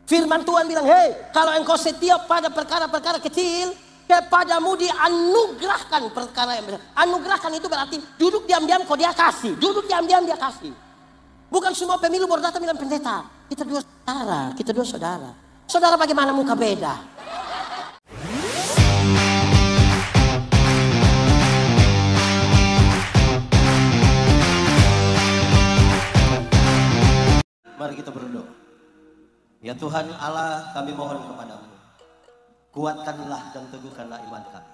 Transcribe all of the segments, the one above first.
Firman Tuhan bilang, hei, kalau engkau setia pada perkara-perkara kecil, kepadamu dianugerahkan perkara yang besar. Anugerahkan itu berarti duduk diam-diam kok dia kasih. Duduk diam-diam dia kasih. Bukan semua pemilu baru datang bilang, pendeta, kita dua saudara. Saudara bagaimana muka beda? Mari kita berdoa. Ya Tuhan Allah, kami mohon kepadamu, kuatkanlah dan teguhkanlah iman kami,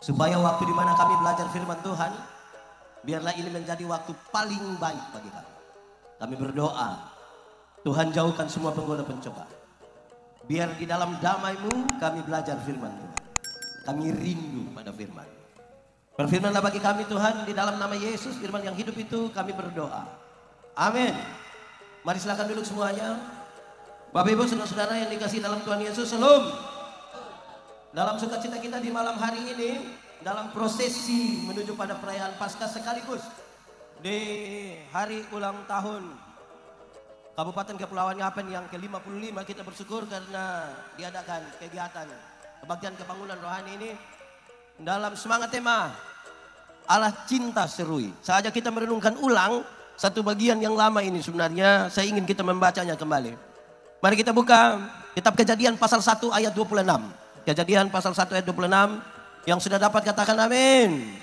supaya waktu di mana kami belajar firman Tuhan, biarlah ini menjadi waktu paling baik bagi kami. Kami berdoa, Tuhan jauhkan semua penggoda pencobaan. Biar di dalam damai-Mu kami belajar firman Tuhan. Kami rindu pada firman. Berfirmanlah bagi kami Tuhan, di dalam nama Yesus, firman yang hidup itu kami berdoa. Amin. Mari silakan duduk semuanya. Bapak Ibu saudara-saudara yang dikasihi dalam Tuhan Yesus, shalom. Dalam sukacita kita di malam hari ini, dalam prosesi menuju pada perayaan Paskah sekaligus di hari ulang tahun Kabupaten Kepulauan Yapen yang ke-55, kita bersyukur karena diadakan kegiatan kebaktian kebangunan rohani ini dalam semangat tema Allah Cinta Serui. Saja kita merenungkan ulang satu bagian yang lama ini, sebenarnya saya ingin kita membacanya kembali. Mari kita buka kitab Kejadian pasal 1 ayat 26. Kejadian pasal 1 ayat 26. Yang sudah dapat katakan amin.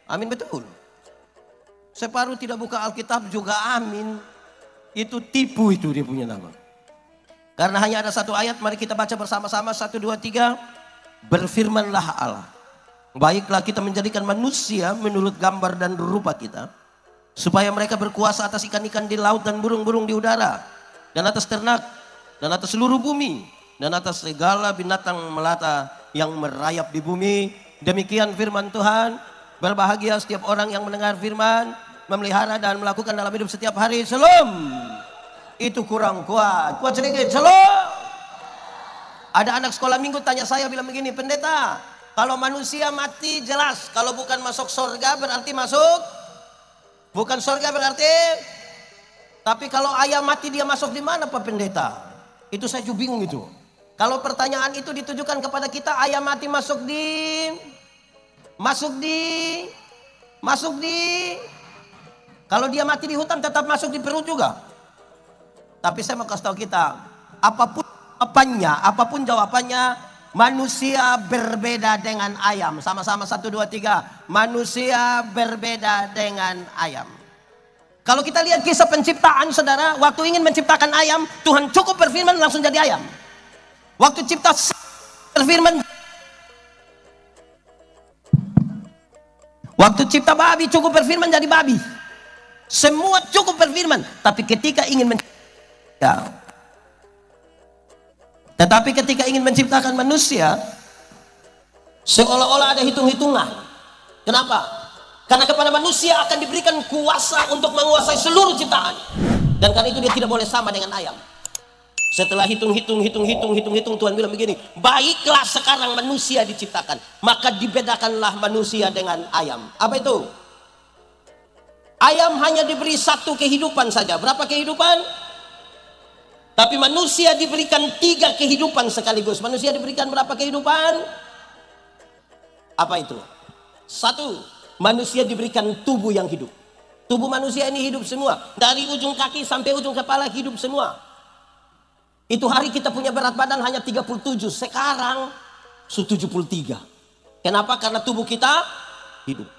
Amin betul. Separuh tidak buka Alkitab juga amin. Itu tipu, itu dia punya nama. Karena hanya ada satu ayat, mari kita baca bersama-sama. 1, 2, 3. Berfirmanlah Allah, baiklah kita menjadikan manusia menurut gambar dan rupa kita, supaya mereka berkuasa atas ikan-ikan di laut dan burung-burung di udara, dan atas ternak, dan atas seluruh bumi, dan atas segala binatang melata yang merayap di bumi. Demikian firman Tuhan. Berbahagia setiap orang yang mendengar firman, memelihara dan melakukan dalam hidup setiap hari. Shalom. Itu kurang kuat. Kuat sedikit. Shalom. Ada anak sekolah minggu tanya saya, bilang begini, pendeta, kalau manusia mati jelas, kalau bukan masuk surga berarti masuk, bukan surga berarti. Tapi kalau ayam mati dia masuk di mana Pak Pendeta? Itu saya juga bingung itu. Kalau pertanyaan itu ditujukan kepada kita, ayam mati masuk di kalau dia mati di hutan tetap masuk di perut juga. Tapi saya mau kasih tahu kita, apapun jawabannya, manusia berbeda dengan ayam. Sama-sama 1, 2, 3. Manusia berbeda dengan ayam. Kalau kita lihat kisah penciptaan, saudara, waktu ingin menciptakan ayam, Tuhan cukup berfirman langsung jadi ayam. Waktu cipta berfirman, waktu cipta babi cukup berfirman jadi babi. Semua cukup berfirman. Tapi ketika ingin menciptakan manusia, seolah-olah ada hitung-hitungan. Kenapa? Karena kepada manusia akan diberikan kuasa untuk menguasai seluruh ciptaan. Dan karena itu dia tidak boleh sama dengan ayam. Setelah hitung, Tuhan bilang begini, baiklah sekarang manusia diciptakan, maka dibedakanlah manusia dengan ayam. Apa itu? Ayam hanya diberi satu kehidupan saja. Berapa kehidupan? Tapi manusia diberikan 3 kehidupan sekaligus. Manusia diberikan berapa kehidupan? Apa itu? 1. Manusia diberikan tubuh yang hidup. Tubuh manusia ini hidup semua. Dari ujung kaki sampai ujung kepala hidup semua. Itu hari kita punya berat badan hanya 37. Sekarang 73. Kenapa? Karena tubuh kita hidup.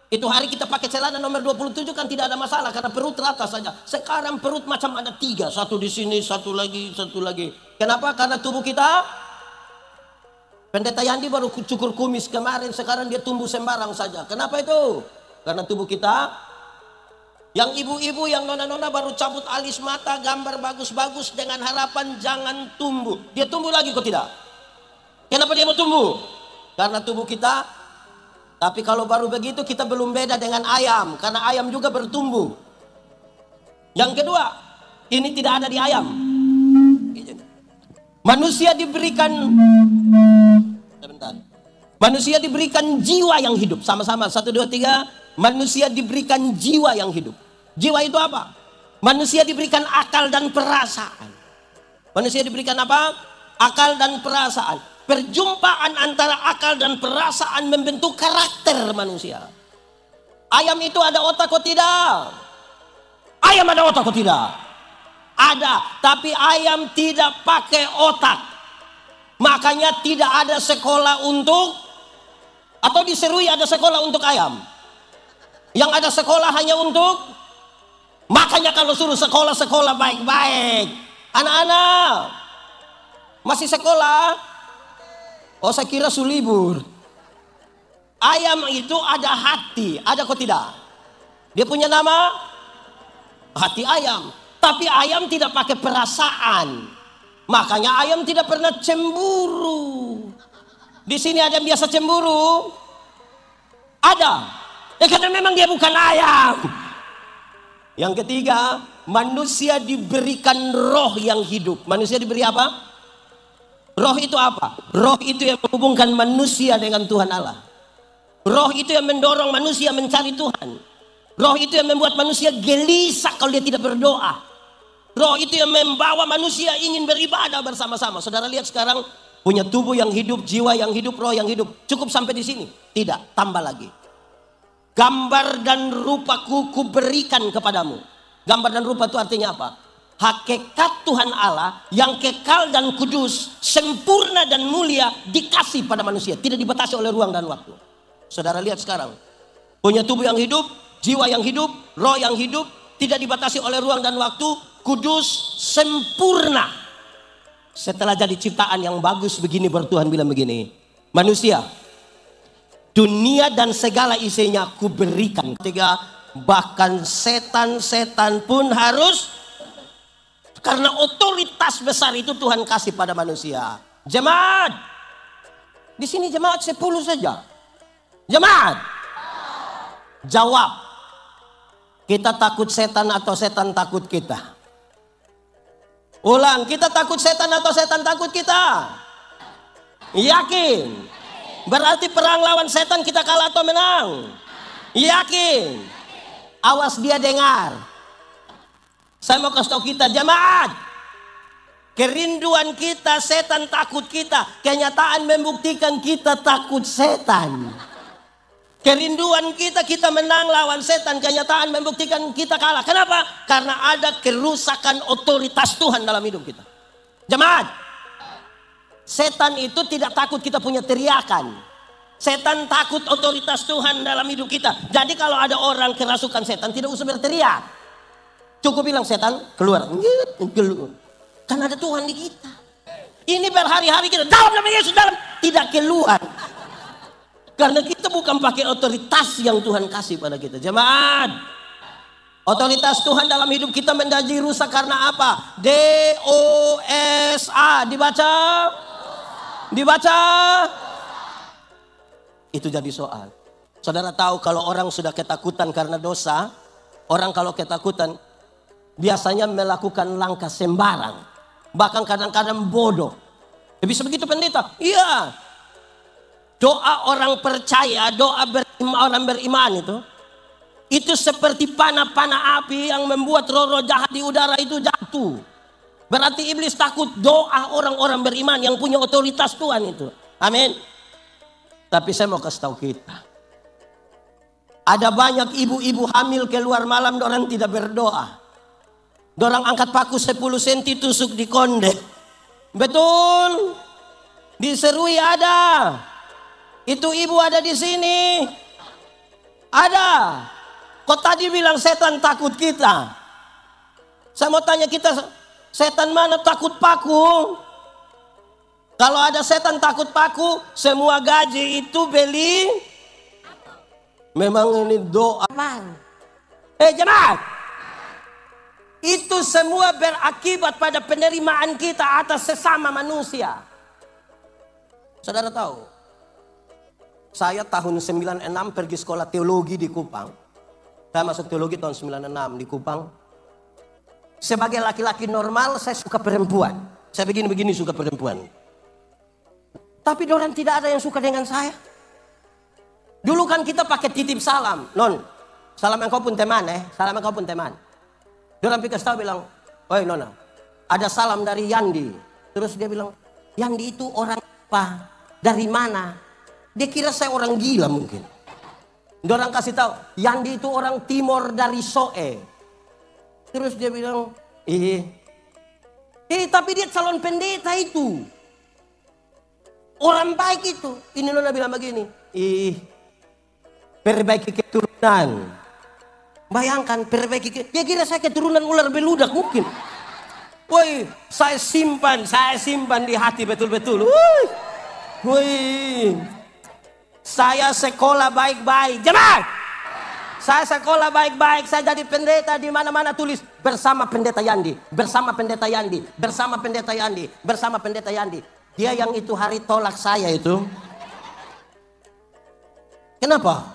Itu hari kita pakai celana nomor 27 kan tidak ada masalah. Karena perut rata saja. Sekarang perut macam ada 3. Satu di sini, satu lagi. Kenapa? Karena tubuh kita. Pendeta Yandi baru cukur kumis kemarin, sekarang dia tumbuh sembarang saja. Kenapa itu? Karena tubuh kita. Yang ibu-ibu, yang nona-nona baru cabut alis mata, gambar bagus-bagus dengan harapan jangan tumbuh. Dia tumbuh lagi kok tidak? Kenapa dia mau tumbuh? Karena tubuh kita. Tapi kalau baru begitu kita belum beda dengan ayam, karena ayam juga bertumbuh. Yang kedua, ini tidak ada di ayam. Manusia diberikan jiwa yang hidup. Sama-sama 1, 2, 3. Manusia diberikan jiwa yang hidup. Jiwa itu apa? Manusia diberikan akal dan perasaan. Manusia diberikan apa? Akal dan perasaan. Perjumpaan antara akal dan perasaan membentuk karakter manusia. Ayam itu ada otak atau tidak? Ayam ada otak atau tidak? Ada, tapi ayam tidak pakai otak. Makanya tidak ada sekolah untuk, atau diserui ada sekolah untuk ayam. Yang ada sekolah hanya untuk, makanya kalau suruh sekolah baik-baik. Anak-anak masih sekolah? Oh, saya kira sulibur. Ayam itu ada hati, ada kok tidak? Dia punya nama hati ayam. Tapi ayam tidak pakai perasaan. Makanya ayam tidak pernah cemburu. Di sini ada yang biasa cemburu? Ada. Karena memang dia bukan ayam. Yang ketiga, manusia diberikan roh yang hidup. Manusia diberi apa? Roh itu apa? Roh itu yang menghubungkan manusia dengan Tuhan Allah. Roh itu yang mendorong manusia mencari Tuhan. Roh itu yang membuat manusia gelisah kalau dia tidak berdoa. Roh itu yang membawa manusia ingin beribadah bersama-sama. Saudara lihat sekarang, punya tubuh yang hidup, jiwa yang hidup, roh yang hidup. Cukup sampai di sini? Tidak, tambah lagi. Gambar dan rupaku kuberikan kepadamu. Gambar dan rupa itu artinya apa? Hakikat Tuhan Allah yang kekal dan kudus, sempurna dan mulia dikasih pada manusia. Tidak dibatasi oleh ruang dan waktu. Saudara lihat sekarang. Punya tubuh yang hidup, jiwa yang hidup, roh yang hidup. Tidak dibatasi oleh ruang dan waktu. Kudus, sempurna. Setelah jadi ciptaan yang bagus begini, baru Tuhan bilang begini. Manusia, dunia dan segala isinya kuberikan. Ketiga, bahkan setan-setan pun harus, karena otoritas besar itu Tuhan kasih pada manusia. Jemaat, di sini jemaat 10 saja. Jemaat, jawab. Kita takut setan atau setan takut kita? Ulang, kita takut setan atau setan takut kita? Yakin? Berarti perang lawan setan kita kalah atau menang? Yakin? Awas dia dengar. Saya mau kasih tahu kita jemaat. Kerinduan kita setan takut kita. Kenyataan membuktikan kita takut setan. Kerinduan kita menang lawan setan. Kenyataan membuktikan kita kalah. Kenapa? Karena ada kerusakan otoritas Tuhan dalam hidup kita. Jemaat. Setan itu tidak takut kita punya teriakan. Setan takut otoritas Tuhan dalam hidup kita. Jadi kalau ada orang kerasukan setan, tidak usah berteriak. Cukup bilang setan keluar. Karena ada Tuhan di kita. Ini berhari-hari kita dalam nama Yesus, dalam, tidak keluar. Karena kita bukan pakai otoritas yang Tuhan kasih pada kita. Jemaat, otoritas Tuhan dalam hidup kita menjadi rusak karena apa? D-O-S-A. Dibaca? Dibaca? Itu jadi soal. Saudara tahu kalau orang sudah ketakutan karena dosa, orang kalau ketakutan biasanya melakukan langkah sembarang. Bahkan kadang-kadang bodoh. Bisa begitu pendeta? Iya. Doa orang percaya, doa orang beriman itu seperti panah-panah api yang membuat roh-roh jahat di udara itu jatuh. Berarti iblis takut doa orang-orang beriman yang punya otoritas Tuhan itu. Amin. Tapi saya mau kasih tahu kita. Ada banyak ibu-ibu hamil keluar malam, dorang tidak berdoa. Dorang angkat paku 10 cm tusuk di konde. Betul. Diserui ada. Itu ibu ada di sini. Ada. Kok tadi bilang setan takut kita? Saya mau tanya kita, setan mana takut paku? Kalau ada setan takut paku, semua gaji itu beli. Memang ini doa. Jemaat. Itu semua berakibat pada penerimaan kita atas sesama manusia. Saudara tahu? Saya tahun 96 pergi sekolah teologi di Kupang. Saya masuk teologi tahun 96 di Kupang. Sebagai laki-laki normal, saya suka perempuan. Saya begini-begini suka perempuan. Tapi orang tidak ada yang suka dengan saya. Dulu kan kita pakai titip salam. Non, salam engkau pun teman salam engkau pun teman. Orang pikir tahu bilang, oi nona, ada salam dari Yandi. Terus dia bilang, Yandi itu orang apa? Dari mana? Dia kira saya orang gila mungkin. Dia orang kasih tahu, Yandi itu orang timur dari Soe. Terus dia bilang, tapi dia calon pendeta itu. Orang baik itu. Ini Nona bilang begini, perbaiki keturunan. Bayangkan perbaiki, dia kira saya keturunan ular beludak mungkin. Woi, saya simpan di hati betul-betul. Woi, saya sekolah baik-baik, jemaat. Saya sekolah baik-baik, saya jadi pendeta di mana-mana tulis bersama pendeta Yandi, bersama pendeta Yandi, bersama pendeta Yandi, bersama pendeta Yandi. Dia yang itu hari tolak saya itu. Kenapa?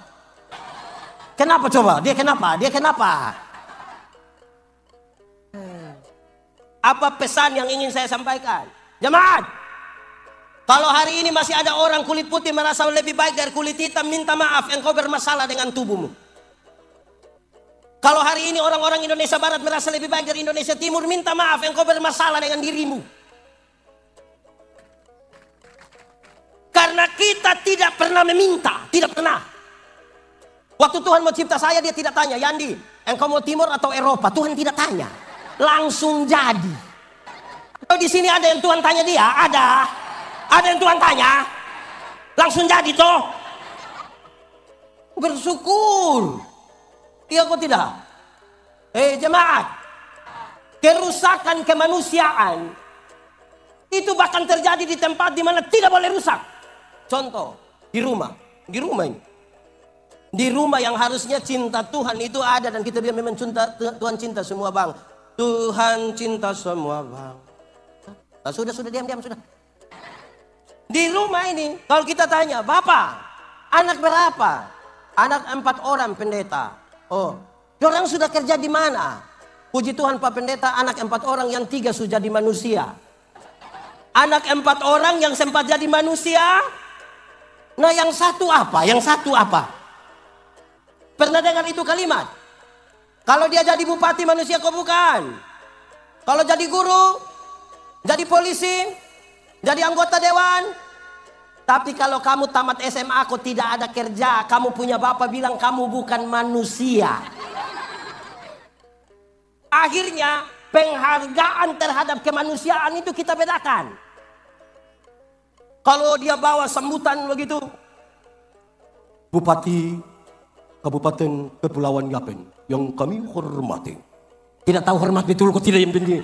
Kenapa coba? Dia kenapa? Apa pesan yang ingin saya sampaikan? Jemaat, kalau hari ini masih ada orang kulit putih merasa lebih baik dari kulit hitam, minta maaf, engkau bermasalah dengan tubuhmu. Kalau hari ini orang-orang Indonesia Barat merasa lebih baik dari Indonesia Timur, minta maaf, engkau bermasalah dengan dirimu. Karena kita tidak pernah meminta, tidak pernah. Waktu Tuhan mau cipta saya, dia tidak tanya, Yandi, engkau mau Timur atau Eropa? Tuhan tidak tanya, langsung jadi. Kalau di sini ada yang Tuhan tanya dia, ada yang Tuhan tanya, langsung jadi toh. Bersyukur. Iya kok tidak? Jemaat, kerusakan kemanusiaan itu bahkan terjadi di tempat di mana tidak boleh rusak. Contoh, di rumah ini. Di rumah yang harusnya cinta Tuhan itu ada, dan kita bilang memang Tuhan cinta semua bang. Tuhan cinta semua bang. Nah, sudah diam sudah. Di rumah ini kalau kita tanya, Bapak, anak berapa? Anak 4 orang pendeta. Oh, orang sudah kerja di mana? Puji Tuhan Pak Pendeta, anak 4 orang yang 3 sudah jadi manusia. Anak 4 orang yang sempat jadi manusia. Nah yang satu apa? Pernah dengar itu kalimat? Kalau dia jadi bupati manusia kok bukan? Kalau jadi guru, jadi polisi, jadi anggota dewan. Tapi kalau kamu tamat SMA kok tidak ada kerja, kamu punya bapak bilang kamu bukan manusia. Akhirnya penghargaan terhadap kemanusiaan itu kita bedakan. Kalau dia bawa sambutan begitu, Bupati Kabupaten Kepulauan Yapen yang kami hormati. Tidak tahu hormat betul kok tidak yang penting.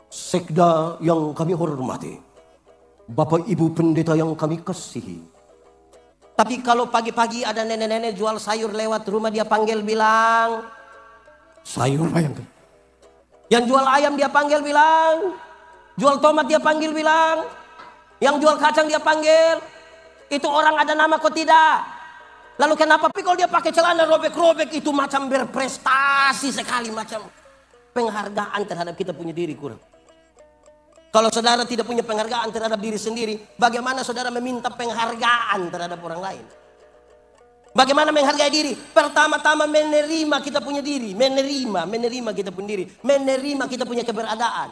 Sekda yang kami hormati. Bapak Ibu pendeta yang kami kasihi. Tapi kalau pagi-pagi ada nenek-nenek jual sayur lewat rumah, dia panggil bilang, sayur bayangkan. Yang jual ayam dia panggil bilang, jual tomat dia panggil bilang, yang jual kacang dia panggil. Itu orang ada nama kok tidak? Lalu kenapa? Tapi kalau dia pakai celana robek-robek itu macam berprestasi sekali, macam penghargaan terhadap kita punya diri kurang. Kalau saudara tidak punya penghargaan terhadap diri sendiri, bagaimana saudara meminta penghargaan terhadap orang lain? Bagaimana menghargai diri? Pertama-tama menerima kita punya diri, menerima kita punya diri, menerima kita punya keberadaan.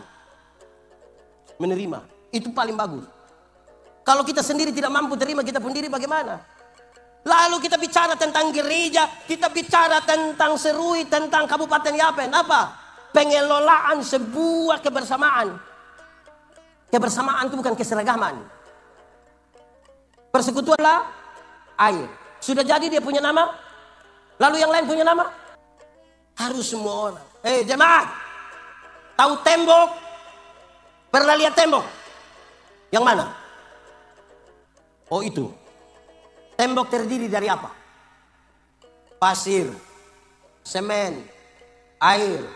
Menerima, itu paling bagus. Kalau kita sendiri tidak mampu terima kita punya diri, bagaimana? Lalu kita bicara tentang gereja, kita bicara tentang Serui, tentang Kabupaten Yapen. Apa? Pengelolaan sebuah kebersamaan. Kebersamaan itu bukan keseragaman. Persekutuanlah air. Sudah jadi dia punya nama. Lalu yang lain punya nama. Harus semua orang. Jemaat. Tahu tembok? Pernah lihat tembok? Yang mana? Oh itu. Tembok terdiri dari apa? Pasir, semen, air,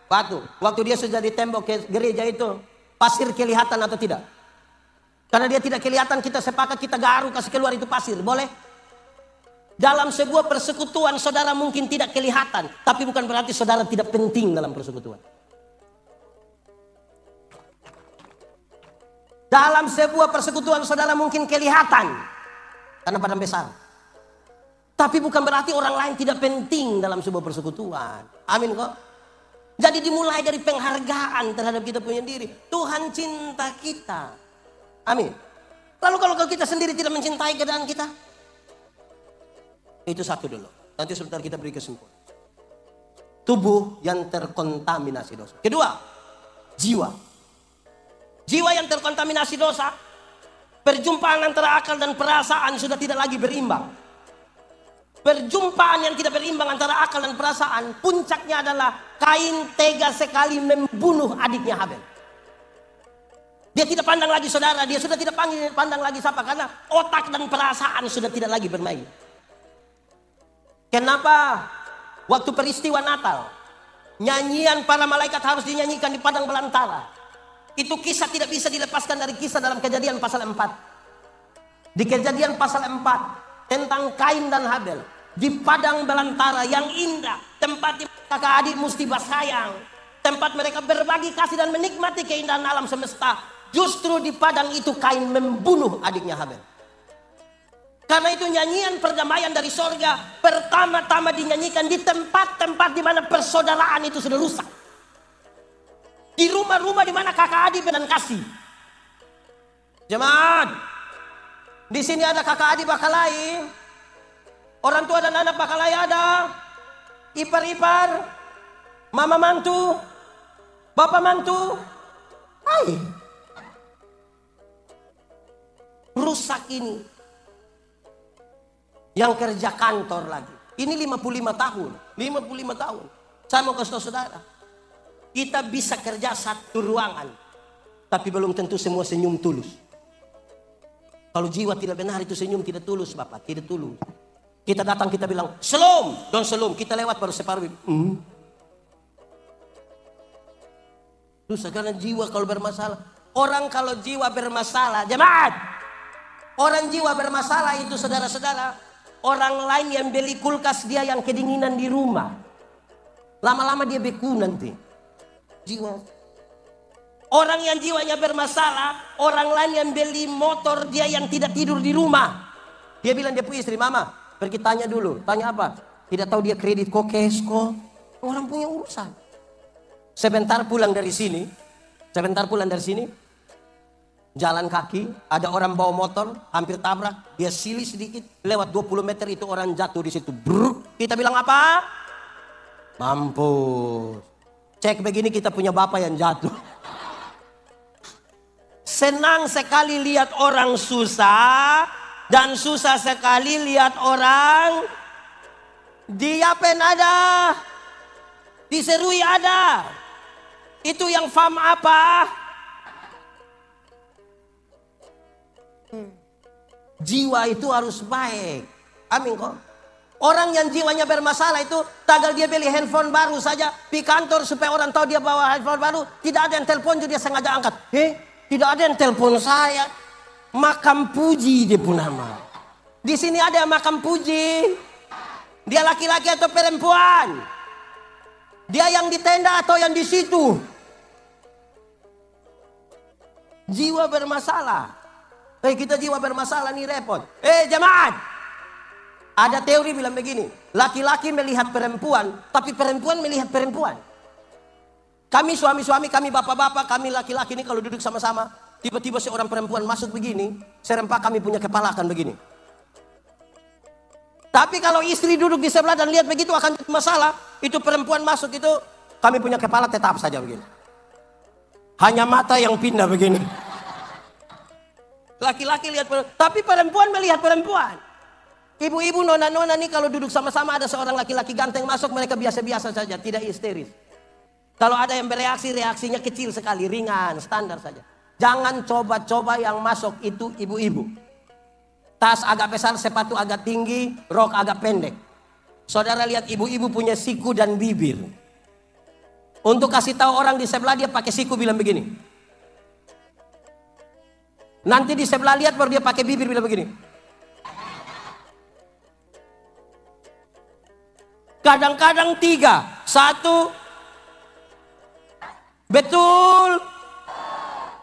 batu. Waktu dia sudah di tembok gereja itu, pasir kelihatan atau tidak? Karena dia tidak kelihatan, kita sepakat kita garu kasih keluar itu pasir, boleh? Dalam sebuah persekutuan saudara mungkin tidak kelihatan, tapi bukan berarti saudara tidak penting dalam persekutuan. Dalam sebuah persekutuan saudara mungkin kelihatan karena badan besar, tapi bukan berarti orang lain tidak penting dalam sebuah persekutuan. Amin kok. Jadi dimulai dari penghargaan terhadap kita punya diri. Tuhan cinta kita. Amin. Lalu kalau kita sendiri tidak mencintai keadaan kita, itu satu dulu. Nanti sebentar kita beri kesimpulan. Tubuh yang terkontaminasi dosa. Kedua, jiwa. Jiwa yang terkontaminasi dosa, perjumpaan antara akal dan perasaan sudah tidak lagi berimbang. Perjumpaan yang tidak berimbang antara akal dan perasaan, puncaknya adalah Kain tega sekali membunuh adiknya Habel. Dia tidak pandang lagi saudara, dia sudah tidak pandang lagi siapa, karena otak dan perasaan sudah tidak lagi bermain. Kenapa? Waktu peristiwa Natal, nyanyian para malaikat harus dinyanyikan di padang belantara. Itu kisah tidak bisa dilepaskan dari kisah dalam Kejadian pasal 4. Di Kejadian pasal 4 tentang Kain dan Habel. Di padang belantara yang indah, tempat di kakak adik mesti bersayang, tempat mereka berbagi kasih dan menikmati keindahan alam semesta. Justru di padang itu Kain membunuh adiknya Habel. Karena itu nyanyian perdamaian dari sorga pertama-tama dinyanyikan di tempat-tempat di mana persaudaraan itu sudah rusak. Di rumah-rumah di mana kakak adik dan kasih. Jemaat, di sini ada kakak adik bakalai, orang tua dan anak bakalai ada, ipar-ipar, mama mantu, bapak mantu. Hai, rusak ini. Yang kerja kantor lagi. Ini 55 tahun. 55 tahun. Saya mau kasih tahu saudara. Kita bisa kerja satu ruangan. Tapi belum tentu semua senyum tulus. Kalau jiwa tidak benar itu senyum tidak tulus Bapak. Tidak tulus. Kita datang kita bilang selum. Don't selum. Kita lewat baru separuh. Terus karena jiwa kalau bermasalah. Orang kalau jiwa bermasalah. Jemaat. Orang jiwa bermasalah itu saudara-saudara. Orang lain yang beli kulkas dia yang kedinginan di rumah. Lama-lama dia beku nanti. Jiwa. Orang yang jiwanya bermasalah. Orang lain yang beli motor dia yang tidak tidur di rumah. Dia bilang dia punya istri, mama pergi tanya dulu. Tanya apa? Tidak tahu dia kredit kok, cash kok. Orang punya urusan. Sebentar pulang dari sini. Jalan kaki, ada orang bawa motor, hampir tabrak, dia silih sedikit, lewat 20 meter itu orang jatuh di situ. Bruk, kita bilang apa? Mampus. Cek begini kita punya bapak yang jatuh. Senang sekali lihat orang susah, dan susah sekali lihat orang diapen ada, diserui ada. Itu yang faham apa? Jiwa itu harus baik. Amin kok. Orang yang jiwanya bermasalah itu tagal dia beli handphone baru saja di kantor supaya orang tahu dia bawa handphone baru, tidak ada yang telepon juga dia sengaja angkat. Tidak ada yang telepon saya. Makam Puji dia pun nama. Di sini ada yang makam Puji. Dia laki-laki atau perempuan? Dia yang di tenda atau yang di situ? Jiwa bermasalah. Kita jiwa bermasalah nih repot. Jemaat. Ada teori bilang begini. Laki-laki melihat perempuan. Tapi perempuan melihat perempuan. Kami suami-suami, kami bapak-bapak, kami laki-laki ini kalau duduk sama-sama. Tiba-tiba seorang perempuan masuk begini. Serempak kami punya kepala akan begini. Tapi kalau istri duduk di sebelah dan lihat begitu akan jadi masalah. Itu perempuan masuk itu. Kami punya kepala tetap saja begini. Hanya mata yang pindah begini. Laki-laki lihat perempuan, tapi perempuan melihat perempuan. Ibu-ibu, nona-nona nih kalau duduk sama-sama ada seorang laki-laki ganteng masuk, mereka biasa-biasa saja, tidak histeris. Kalau ada yang bereaksi, reaksinya kecil sekali, ringan, standar saja. Jangan coba-coba yang masuk itu ibu-ibu. Tas agak besar, sepatu agak tinggi, rok agak pendek. Saudara lihat ibu-ibu punya siku dan bibir. Untuk kasih tahu orang di sebelah dia pakai siku bilang begini. Nanti di sebelah lihat baru dia pakai bibir bilang begini. Kadang-kadang 3, 1. Betul.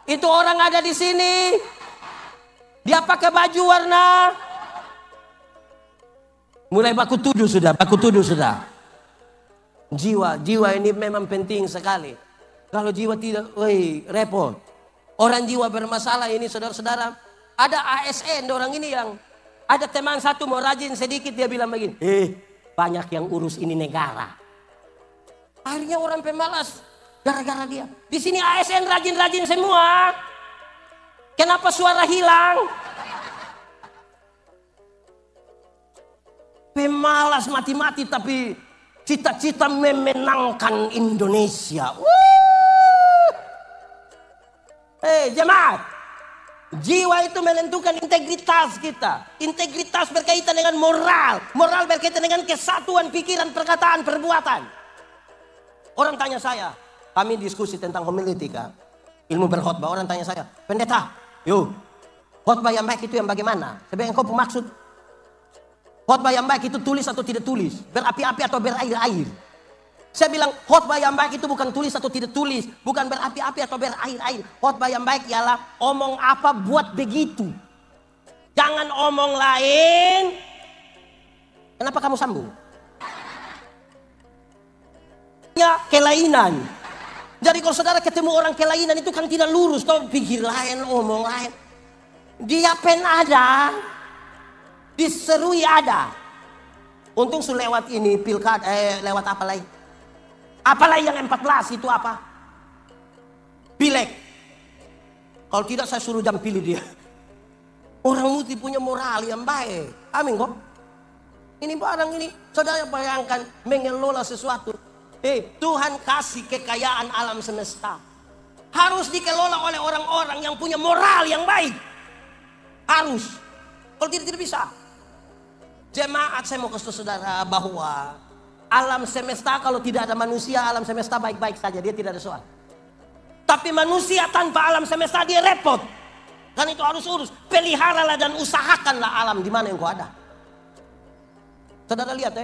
Itu orang ada di sini. Dia pakai baju warna. Mulai baku tuduh sudah. Jiwa ini memang penting sekali. Kalau jiwa tidak, repot. Orang jiwa bermasalah ini saudara-saudara. Ada ASN orang ini yang ada teman satu mau rajin sedikit, dia bilang begini, banyak yang urus ini negara. Akhirnya orang pemalas gara-gara dia. Di sini ASN rajin-rajin semua. Kenapa suara hilang? Pemalas mati-mati tapi cita-cita memenangkan Indonesia. Jemaat, jiwa itu menentukan integritas kita. Integritas berkaitan dengan moral. Moral berkaitan dengan kesatuan pikiran, perkataan, perbuatan. Orang tanya saya, kami diskusi tentang homiletika, ilmu berkhotbah. Orang tanya saya, pendeta, khotbah yang baik itu yang bagaimana? Sebenarnya kau maksud khotbah yang baik itu tulis atau tidak tulis? Berapi-api atau berair-air? Saya bilang khotbah yang baik itu bukan tulis atau tidak tulis. Bukan berapi-api atau berair-air. Khotbah yang baik ialah omong apa buat begitu. Jangan omong lain. Kenapa kamu sambung? Ya, kelainan. Jadi kalau saudara ketemu orang kelainan itu kan tidak lurus. Kau pikir lain, omong lain. Dia pen ada. Diserui ada. Untung lewat ini pilkada, lewat apa lagi? Apalagi yang 14 itu apa? Pileg. Kalau tidak saya suruh jam pilih dia. Orang mesti punya moral yang baik. Amin kok. Ini barang ini, saudara bayangkan mengelola sesuatu. Tuhan kasih kekayaan alam semesta. Harus dikelola oleh orang-orang yang punya moral yang baik. Harus. Kalau tidak bisa. Jemaat, saya mau kasih saudara bahwa alam semesta kalau tidak ada manusia, alam semesta baik-baik saja, dia tidak ada soal. Tapi manusia tanpa alam semesta dia repot. Kan itu harus urus. Peliharalah dan usahakanlah alam di mana yang kau ada. Saudara lihat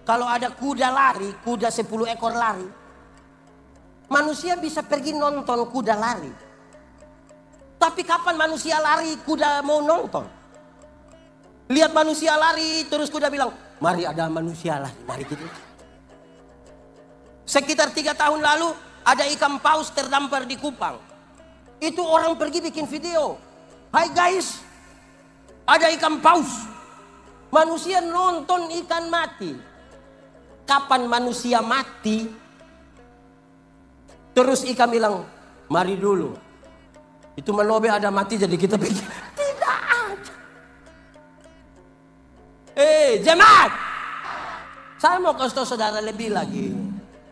kalau ada kuda lari, kuda 10 ekor lari. Manusia bisa pergi nonton kuda lari. Tapi kapan manusia lari, kuda mau nonton? Lihat manusia lari, terus kuda bilang, mari ada manusia lari, mari kita. Sekitar 3 tahun lalu, ada ikan paus terdampar di Kupang. Itu orang pergi bikin video. Hai guys, ada ikan paus. Manusia nonton ikan mati. Kapan manusia mati? Terus ikan bilang, mari dulu. Itu melobe ada mati jadi kita pikir. Tidak ada. Jemaat. Saya mau kasih tahu saudara lebih lagi.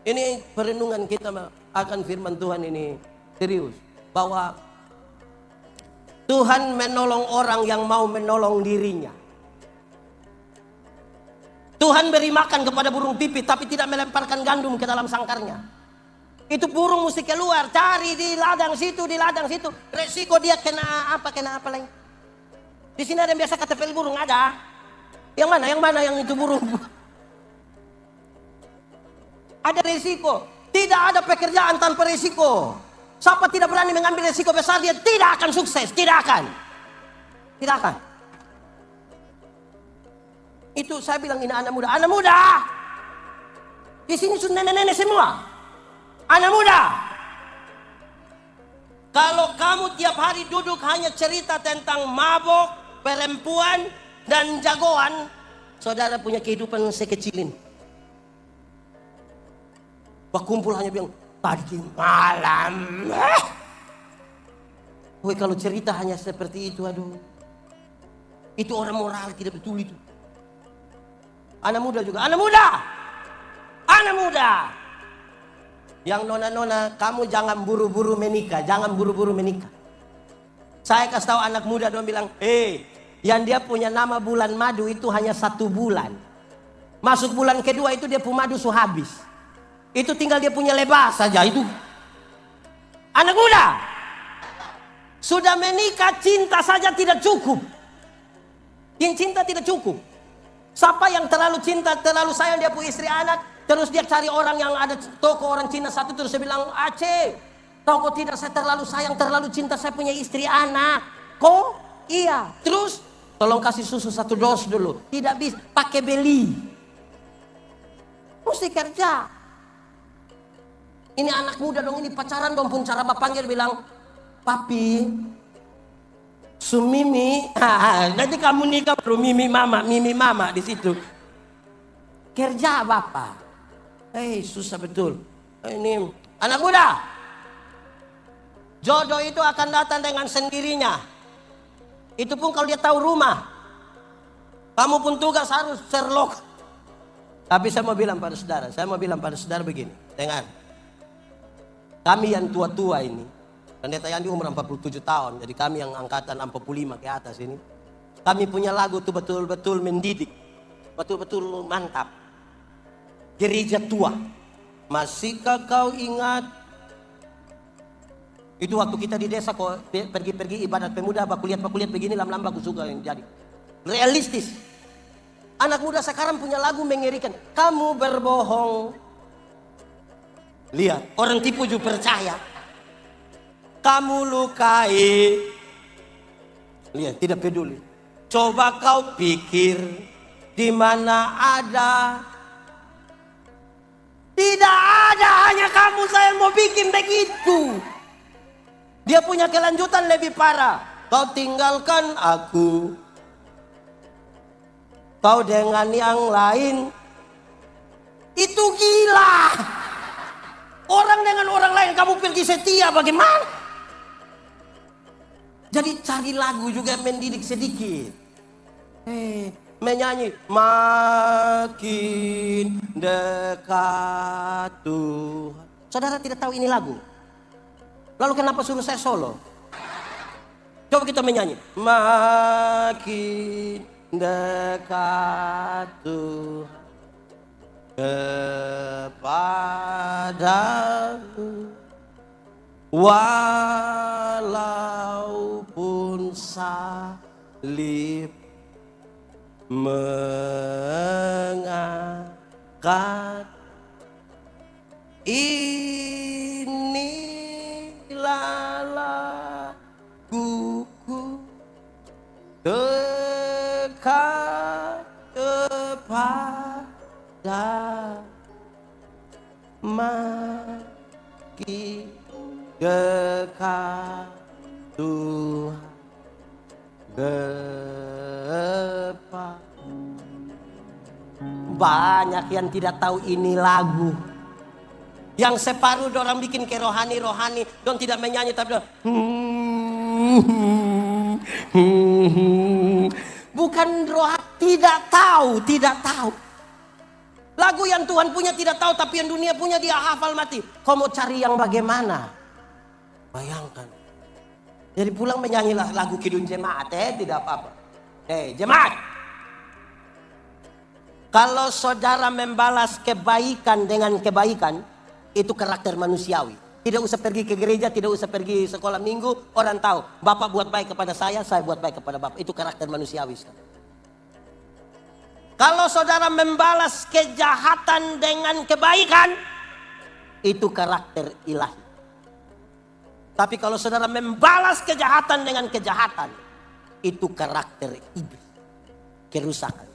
Ini perenungan kita akan firman Tuhan ini serius. Bahwa Tuhan menolong orang yang mau menolong dirinya. Tuhan beri makan kepada burung pipit tapi tidak melemparkan gandum ke dalam sangkarnya. Itu burung mesti keluar, cari di ladang situ, di ladang situ. Resiko dia kena apa lagi. Di sini ada yang biasa ketepel burung, ada. Yang mana yang itu burung? Ada resiko. Tidak ada pekerjaan tanpa resiko. Siapa tidak berani mengambil resiko besar, dia tidak akan sukses. Tidak akan. Itu saya bilang ini anak muda. Anak muda. Di sini sudah nenek-nenek semua. Anak muda. Kalau kamu tiap hari duduk hanya cerita tentang mabok, perempuan, dan jagoan, saudara punya kehidupan sekecilin. Kumpul hanya bilang, tadi malam. Kalau cerita hanya seperti itu, aduh. Itu orang moral tidak betul itu. Anak muda juga, anak muda. Yang nona-nona, kamu jangan buru-buru menikah, Saya kasih tahu anak muda, dia bilang, yang dia punya nama bulan madu itu hanya 1 bulan. Masuk bulan kedua itu dia punya madu sudah habis. Itu tinggal dia punya lebas saja itu. Anak muda, sudah menikah cinta saja tidak cukup. Yang cinta tidak cukup. Siapa yang terlalu cinta, terlalu sayang dia punya istri anak, terus dia cari orang yang ada toko orang Cina satu, terus dia bilang, Aceh, toko tidak, saya terlalu sayang, terlalu cinta, saya punya istri anak. Kok? Iya. Terus tolong kasih susu 1 dos dulu. Tidak bisa, pakai beli. Mesti kerja. Ini anak muda dong, ini pacaran dong, pun cara bapak panggil bilang, papi, Sumimi, nanti kamu nikah baru mimi mama di situ. Kerja bapak. Susah betul. Ini anak muda. Jodoh itu akan datang dengan sendirinya. Itu pun kalau dia tahu rumah. Kamu pun tugas harus Sherlock. Tapi saya mau bilang pada saudara begini. Dengar. Kami yang tua-tua ini, Pendeta Yandi umur 47 tahun, jadi kami yang angkatan 45 ke atas ini. Kami punya lagu tuh betul-betul mendidik. Betul-betul mantap. Gereja tua. Masihkah kau ingat? Itu waktu kita di desa kok pergi-pergi ibadat pemuda, baku lihat begini lam-lam baku suka yang jadi. Realistis. Anak muda sekarang punya lagu mengerikan. Kamu berbohong. Lihat, orang tipu juga percaya. Kamu lukai. Lihat, tidak peduli. Coba kau pikir di mana ada. Tidak ada, hanya kamu saya mau bikin begitu. Dia punya kelanjutan lebih parah. Kau tinggalkan aku. Kau dengan yang lain. Itu gila. Orang dengan orang lain kamu pergi setia bagaimana? Jadi cari lagu juga mendidik sedikit. Menyanyi makin dekat Tuhan. Saudara tidak tahu ini lagu? Lalu kenapa suruh saya solo? Coba kita menyanyi. Makin dekat Tuhan kepadamu. Walaupun salib mengangkat, inilah laguku dekat kepada makin dekat Tuhan depan. Banyak yang tidak tahu ini lagu. Yang separuh orang bikin ke rohani, don tidak menyanyi tapi bukan rohani, tidak tahu. Lagu yang Tuhan punya tidak tahu, tapi yang dunia punya dia hafal mati. Kau mau cari yang bagaimana? Bayangkan. Jadi pulang menyanyilah lagu Kidung Jemaat, tidak apa-apa. Jemaat. Kalau saudara membalas kebaikan dengan kebaikan, itu karakter manusiawi. Tidak usah pergi ke gereja, tidak usah pergi sekolah minggu, orang tahu. Bapak buat baik kepada saya buat baik kepada Bapak. Itu karakter manusiawi. Kalau saudara membalas kejahatan dengan kebaikan, itu karakter ilahi. Tapi kalau saudara membalas kejahatan dengan kejahatan, itu karakter iblis. Kerusakan.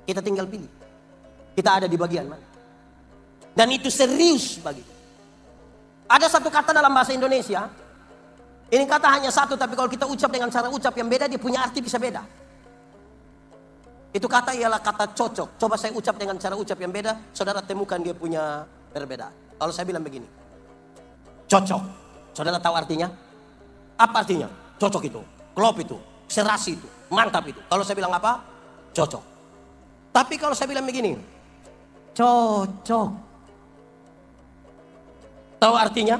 Kita tinggal pilih. Kita ada di bagian mana. Dan itu serius bagi. Ada satu kata dalam bahasa Indonesia. Ini kata hanya satu, tapi kalau kita ucap dengan cara ucap yang beda, dia punya arti bisa beda. Itu kata ialah kata cocok. Coba saya ucap dengan cara ucap yang beda, saudara temukan dia punya perbedaan. Kalau saya bilang begini. Cocok. Saudara tahu artinya? Apa artinya? Cocok itu. Klop itu. Serasi itu. Mantap itu. Kalau saya bilang apa? Cocok. Tapi kalau saya bilang begini. Cocok. Tahu artinya?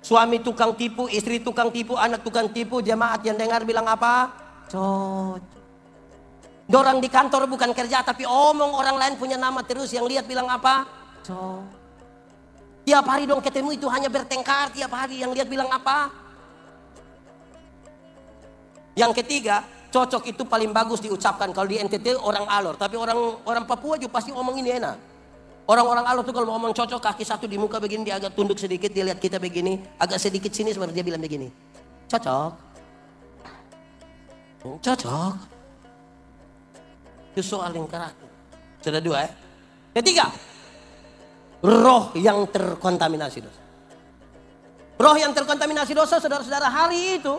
Suami tukang tipu, istri tukang tipu, anak tukang tipu, jemaat yang dengar bilang apa? Cocok. Dorang di kantor bukan kerja tapi omong orang lain punya nama terus, yang lihat bilang apa? Cocok. Tiap hari dong ketemu itu hanya bertengkar, tiap hari yang lihat bilang apa? Yang ketiga, cocok itu paling bagus diucapkan kalau di NTT orang Alor, tapi orang Papua juga pasti omong ini enak. Orang-orang Alor tuh kalau mau ngomong cocok, kaki satu di muka begini, dia agak tunduk sedikit, dia lihat kita begini, agak sedikit sini sebenarnya dia bilang begini. Cocok. Cocok. Itu soal yang karakter. Sudah dua ya. Ketiga. roh yang terkontaminasi dosa. Roh yang terkontaminasi dosa, saudara-saudara, hari itu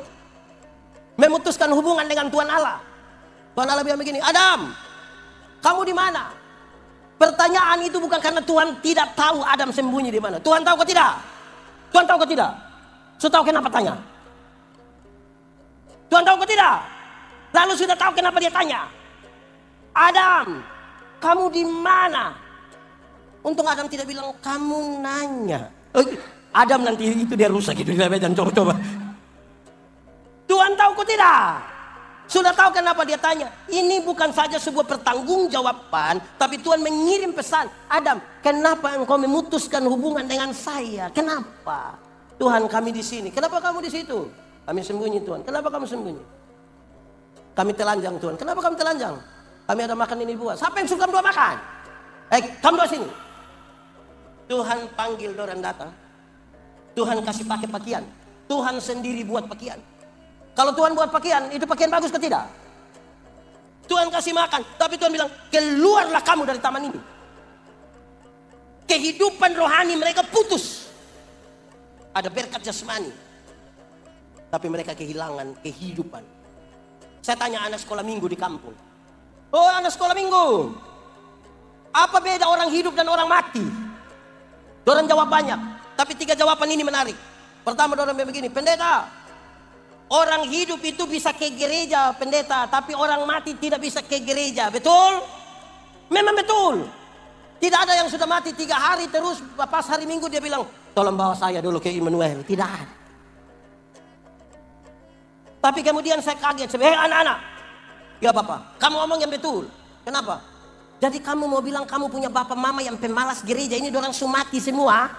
memutuskan hubungan dengan Tuhan Allah. Tuhan Allah bilang begini, Adam, kamu di mana? Pertanyaan itu bukan karena Tuhan tidak tahu Adam sembunyi di mana. Tuhan tahu kok tidak? Tuhan tahu kok tidak? Sudah tahu kenapa tanya? Tuhan tahu kok tidak? Lalu sudah tahu kenapa dia tanya? Adam, kamu di mana? Untung Adam tidak bilang kamu nanya. Adam nanti itu dia rusak itu, jangan coba-coba. Tuhan tahu kok tidak? Sudah tahu kenapa dia tanya? Ini bukan saja sebuah pertanggungjawaban, tapi Tuhan mengirim pesan. Adam, kenapa engkau memutuskan hubungan dengan saya? Kenapa? Tuhan, kami di sini. Kenapa kamu di situ? Kami sembunyi, Tuhan. Kenapa kamu sembunyi? Kami telanjang, Tuhan. Kenapa kami telanjang? Kami ada makan ini buah. Siapa yang suka buah makan? Kamu dua sini. Tuhan panggil orang datang. Tuhan kasih pakai pakaian. Tuhan sendiri buat pakaian. Kalau Tuhan buat pakaian, itu pakaian bagus ke tidak? Tuhan kasih makan, tapi Tuhan bilang, keluarlah kamu dari taman ini. Kehidupan rohani mereka putus. Ada berkat jasmani, tapi mereka kehilangan kehidupan. Saya tanya anak sekolah minggu di kampung. Oh, anak sekolah minggu, apa beda orang hidup dan orang mati? Orang jawab banyak, tapi 3 jawaban ini menarik. Pertama, orang begini, pendeta, orang hidup itu bisa ke gereja, pendeta, tapi orang mati tidak bisa ke gereja. Betul? Memang betul. Tidak ada yang sudah mati 3 hari terus pas hari Minggu dia bilang, tolong bawa saya dulu ke Immanuel. Tidak ada. Tapi kemudian saya kaget, hei anak-anak, ya Bapak, kamu ngomong yang betul. Kenapa? Jadi kamu mau bilang kamu punya bapak mama yang pemalas gereja, ini orang sumati semua?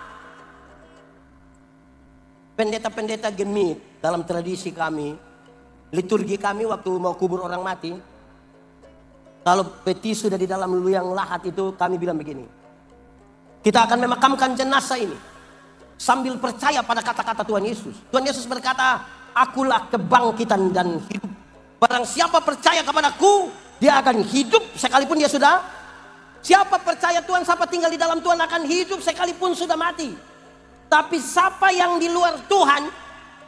Pendeta-pendeta gemit dalam tradisi kami, liturgi kami waktu mau kubur orang mati, kalau peti sudah di dalam liang lahat itu, kami bilang begini, kita akan memakamkan jenazah ini sambil percaya pada kata-kata Tuhan Yesus. Tuhan Yesus berkata, akulah kebangkitan dan hidup. Barang siapa percaya kepadaku, dia akan hidup sekalipun dia sudah. Siapa percaya Tuhan, siapa tinggal di dalam Tuhan akan hidup sekalipun sudah mati. Tapi siapa yang di luar Tuhan,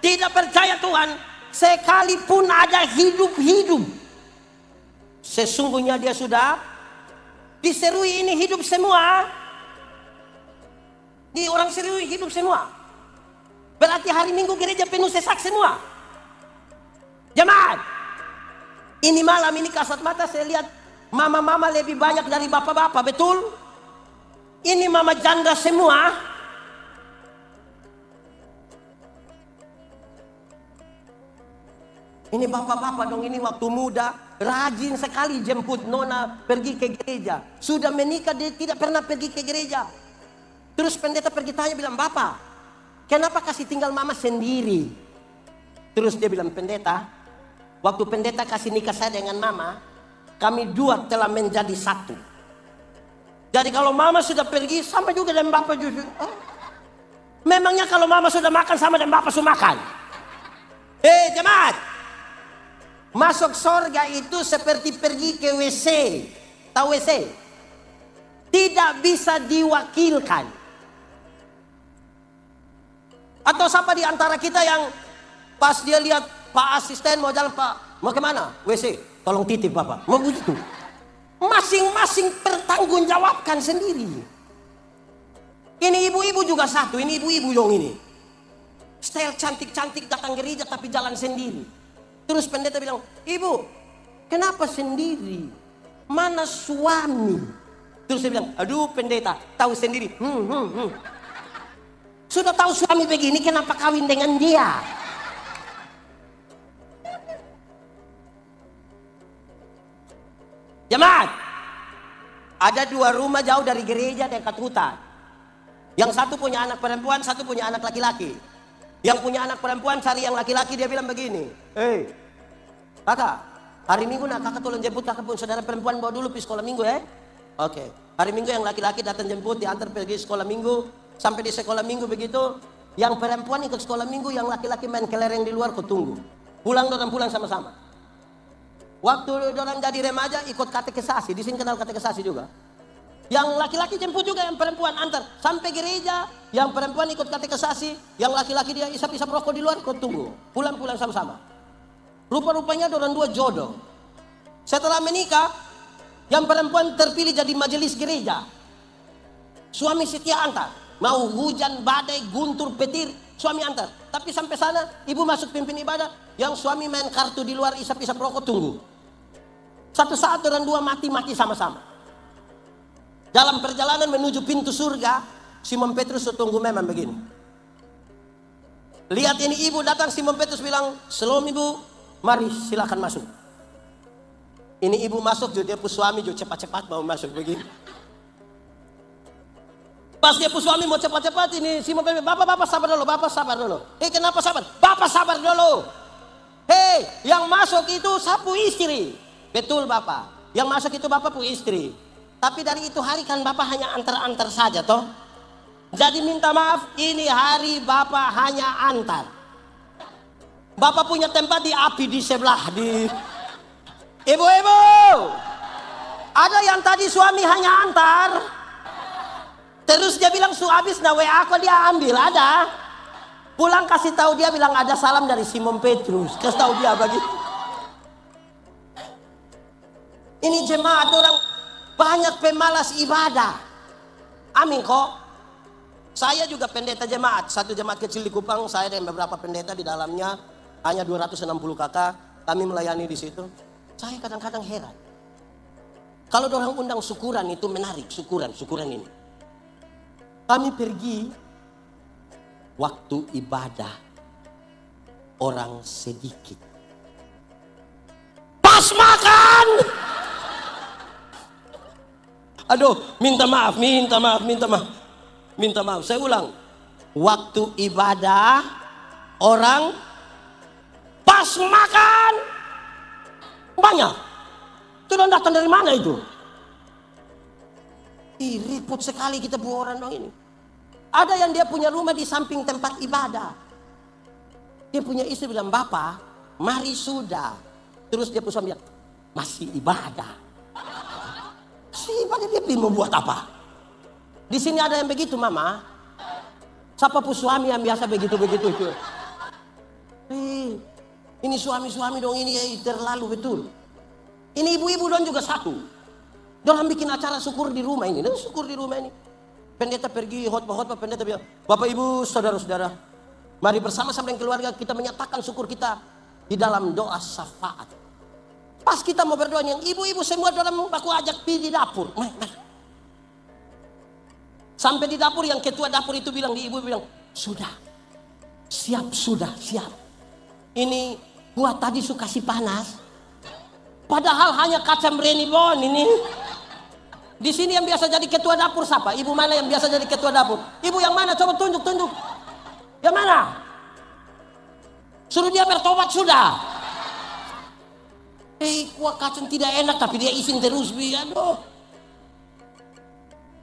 tidak percaya Tuhan, sekalipun ada hidup-hidup, sesungguhnya dia sudah diserui ini hidup semua. Di orang serui hidup semua. Berarti hari Minggu gereja penuh sesak semua. Jemaat, ini malam ini kasat mata saya lihat mama-mama lebih banyak dari bapak-bapak, betul? Ini mama janda semua. Ini bapak-bapak dong, ini waktu muda, rajin sekali jemput nona pergi ke gereja. Sudah menikah dia tidak pernah pergi ke gereja. Terus pendeta pergi tanya bilang, Bapak, kenapa kasih tinggal mama sendiri? Terus dia bilang, pendeta, waktu pendeta kasih nikah saya dengan mama, kami dua telah menjadi satu. Jadi kalau mama sudah pergi, sama juga dengan bapak juga. Memangnya kalau mama sudah makan sama dengan bapak sudah makan? Jemaat, masuk surga itu seperti pergi ke WC. Tahu WC? Tidak bisa diwakilkan. Atau siapa di antara kita yang pas dia lihat Pak asisten mau jalan, Pak, mau kemana? WC, tolong titip Bapak. Mau begitu. Masing-masing pertanggungjawabkan sendiri. Ini ibu-ibu juga satu, ini ibu-ibu dong ini. Style cantik-cantik datang gereja tapi jalan sendiri. Terus pendeta bilang, Ibu, kenapa sendiri? Mana suami? Terus dia bilang, aduh pendeta, tahu sendiri. Sudah tahu suami begini, kenapa kawin dengan dia? Jemaat, ada 2 rumah jauh dari gereja dekat hutan. Yang satu punya anak perempuan, satu punya anak laki-laki. Yang punya anak perempuan cari yang laki-laki, dia bilang begini, kakak, hari Minggu nak kakak tolong jemput kakak pun saudara perempuan bawa dulu pergi sekolah Minggu ya. Oke. Hari Minggu yang laki-laki datang jemput, diantar pergi sekolah Minggu. Sampai di sekolah Minggu begitu, yang perempuan ikut sekolah Minggu, yang laki-laki main kelereng di luar, kau tunggu. Pulang sama-sama. Waktu orang jadi remaja ikut katekisasi, di sini kenal katekisasi juga. Yang laki-laki jemput juga, yang perempuan antar. Sampai gereja, yang perempuan ikut katekisasi, yang laki-laki dia isap-isap rokok di luar, kau tunggu. Pulang-pulang sama-sama. Rupa-rupanya orang dua jodoh. Setelah menikah, yang perempuan terpilih jadi majelis gereja. Suami setia antar. Mau hujan, badai, guntur, petir, suami antar. Tapi sampai sana, ibu masuk pimpin ibadah. Yang suami main kartu di luar, isap-isap rokok, tunggu. Satu saat orang dua mati sama-sama. Dalam perjalanan menuju pintu surga, Simon Petrus tunggu memang begini. Lihat ini ibu datang, Simon Petrus bilang, "Shalom ibu, mari silakan masuk." Ini ibu masuk, dia pun suami juga cepat-cepat mau masuk begini. Pas dia pun suami mau cepat-cepat, ini Simon Petrus, "Bapak sabar dulu, Bapak sabar dulu." Kenapa sabar? "Bapak sabar dulu. Yang masuk itu sapu istri." "Betul Bapak, yang masuk itu Bapak pu istri. Tapi dari itu hari kan Bapak hanya antar-antar saja toh. Jadi minta maaf, ini hari Bapak hanya antar. Bapak punya tempat di api di sebelah di." Ibu-ibu, ada yang tadi suami hanya antar, terus dia bilang habis nah WA aku dia ambil, ada. Pulang kasih tahu dia bilang ada salam dari Simon Petrus, kasih tahu dia begitu. Ini jemaat orang banyak pemalas ibadah. Amin kok. Saya juga pendeta jemaat, satu jemaat kecil di Kupang, saya dan beberapa pendeta di dalamnya, hanya 260 kakak, kami melayani di situ. Saya kadang-kadang heran. Kalau orang undang syukuran itu menarik, syukuran ini. Kami pergi waktu ibadah orang sedikit. Pas makan. Aduh, minta maaf. Saya ulang. Waktu ibadah orang pas makan banyak. Itu datang dari mana itu? Repot sekali kita buat orang dong ini. Ada yang dia punya rumah di samping tempat ibadah. Dia punya istri bilang, "Bapak, mari sudah." Terus dia pun bilang, "Masih ibadah." Si ibadah dia mau buat apa? Di sini ada yang begitu, Mama. Siapa pun suami yang biasa begitu-begitu itu. Ini suami-suami dong ini terlalu betul. Ini ibu-ibu dong juga satu. Dorang bikin acara syukur di rumah ini. Dan syukur di rumah ini. Pendeta pergi khotbah, pendeta bilang, "Bapak ibu saudara-saudara, mari bersama-sama dengan keluarga kita menyatakan syukur kita di dalam doa syafaat." Pas kita mau berdoa, yang ibu-ibu semua dalam baku ajak pergi di dapur. Mari. Sampai di dapur, yang ketua dapur itu bilang, di ibu bilang, "Sudah. Siap. Ini gua tadi suka si panas. Padahal hanya kacang renibon ini." Di sini yang biasa jadi ketua dapur siapa? Ibu mana yang biasa jadi ketua dapur? Ibu yang mana? Coba tunjuk. Yang mana? Suruh dia bertobat sudah. Kuah kacang tidak enak tapi dia isin terus. Aduh.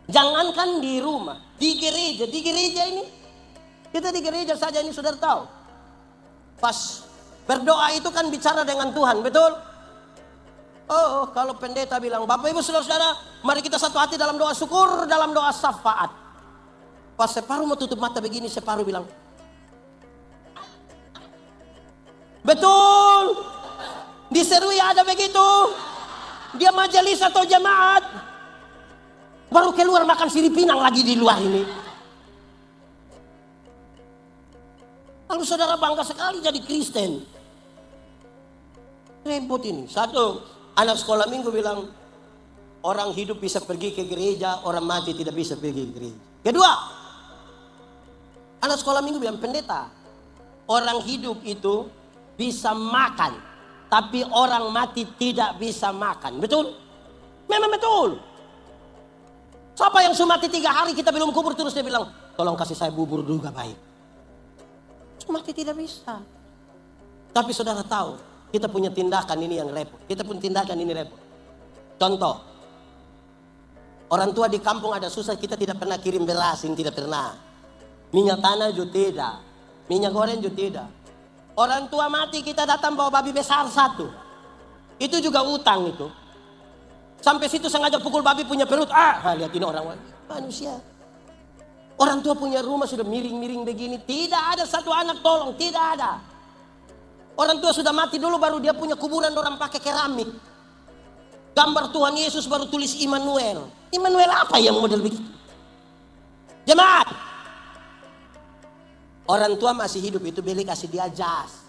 Jangankan di rumah, di gereja ini. Kita di gereja saja ini saudara tahu. Pas berdoa itu kan bicara dengan Tuhan, betul? Oh, kalau pendeta bilang, "Bapak ibu saudara-saudara, mari kita satu hati dalam doa syukur, dalam doa syafaat." Pas separuh mau tutup mata begini, separuh bilang, "Betul." Diserui ada begitu. Dia majelis atau jemaat. Baru keluar makan sirip pinang lagi di luar ini. Lalu saudara bangga sekali jadi Kristen. Repot ini. Satu, anak sekolah minggu bilang, orang hidup bisa pergi ke gereja, orang mati tidak bisa pergi ke gereja. Kedua, anak sekolah minggu bilang, "Pendeta, orang hidup itu bisa makan, tapi orang mati tidak bisa makan." Betul? Memang betul. Siapa yang sudah mati 3 hari kita belum kubur, terus dia bilang, "Tolong kasih saya bubur juga baik." Mati tidak bisa. Tapi saudara tahu, kita punya tindakan ini yang repot. Contoh, orang tua di kampung ada susah, kita tidak pernah kirim beras, tidak pernah. Minyak tanah juga tidak, minyak goreng juga tidak. Orang tua mati kita datang bawa babi besar 1. Itu juga utang itu. Sampai situ sengaja pukul babi punya perut. Lihat ini orang manusia. Orang tua punya rumah sudah miring-miring begini. Tidak ada satu anak tolong, tidak ada. Orang tua sudah mati dulu baru dia punya kuburan orang pakai keramik. Gambar Tuhan Yesus baru tulis Immanuel. Immanuel apa yang model begitu? Jemaat. Orang tua masih hidup itu beli kasih dia jas.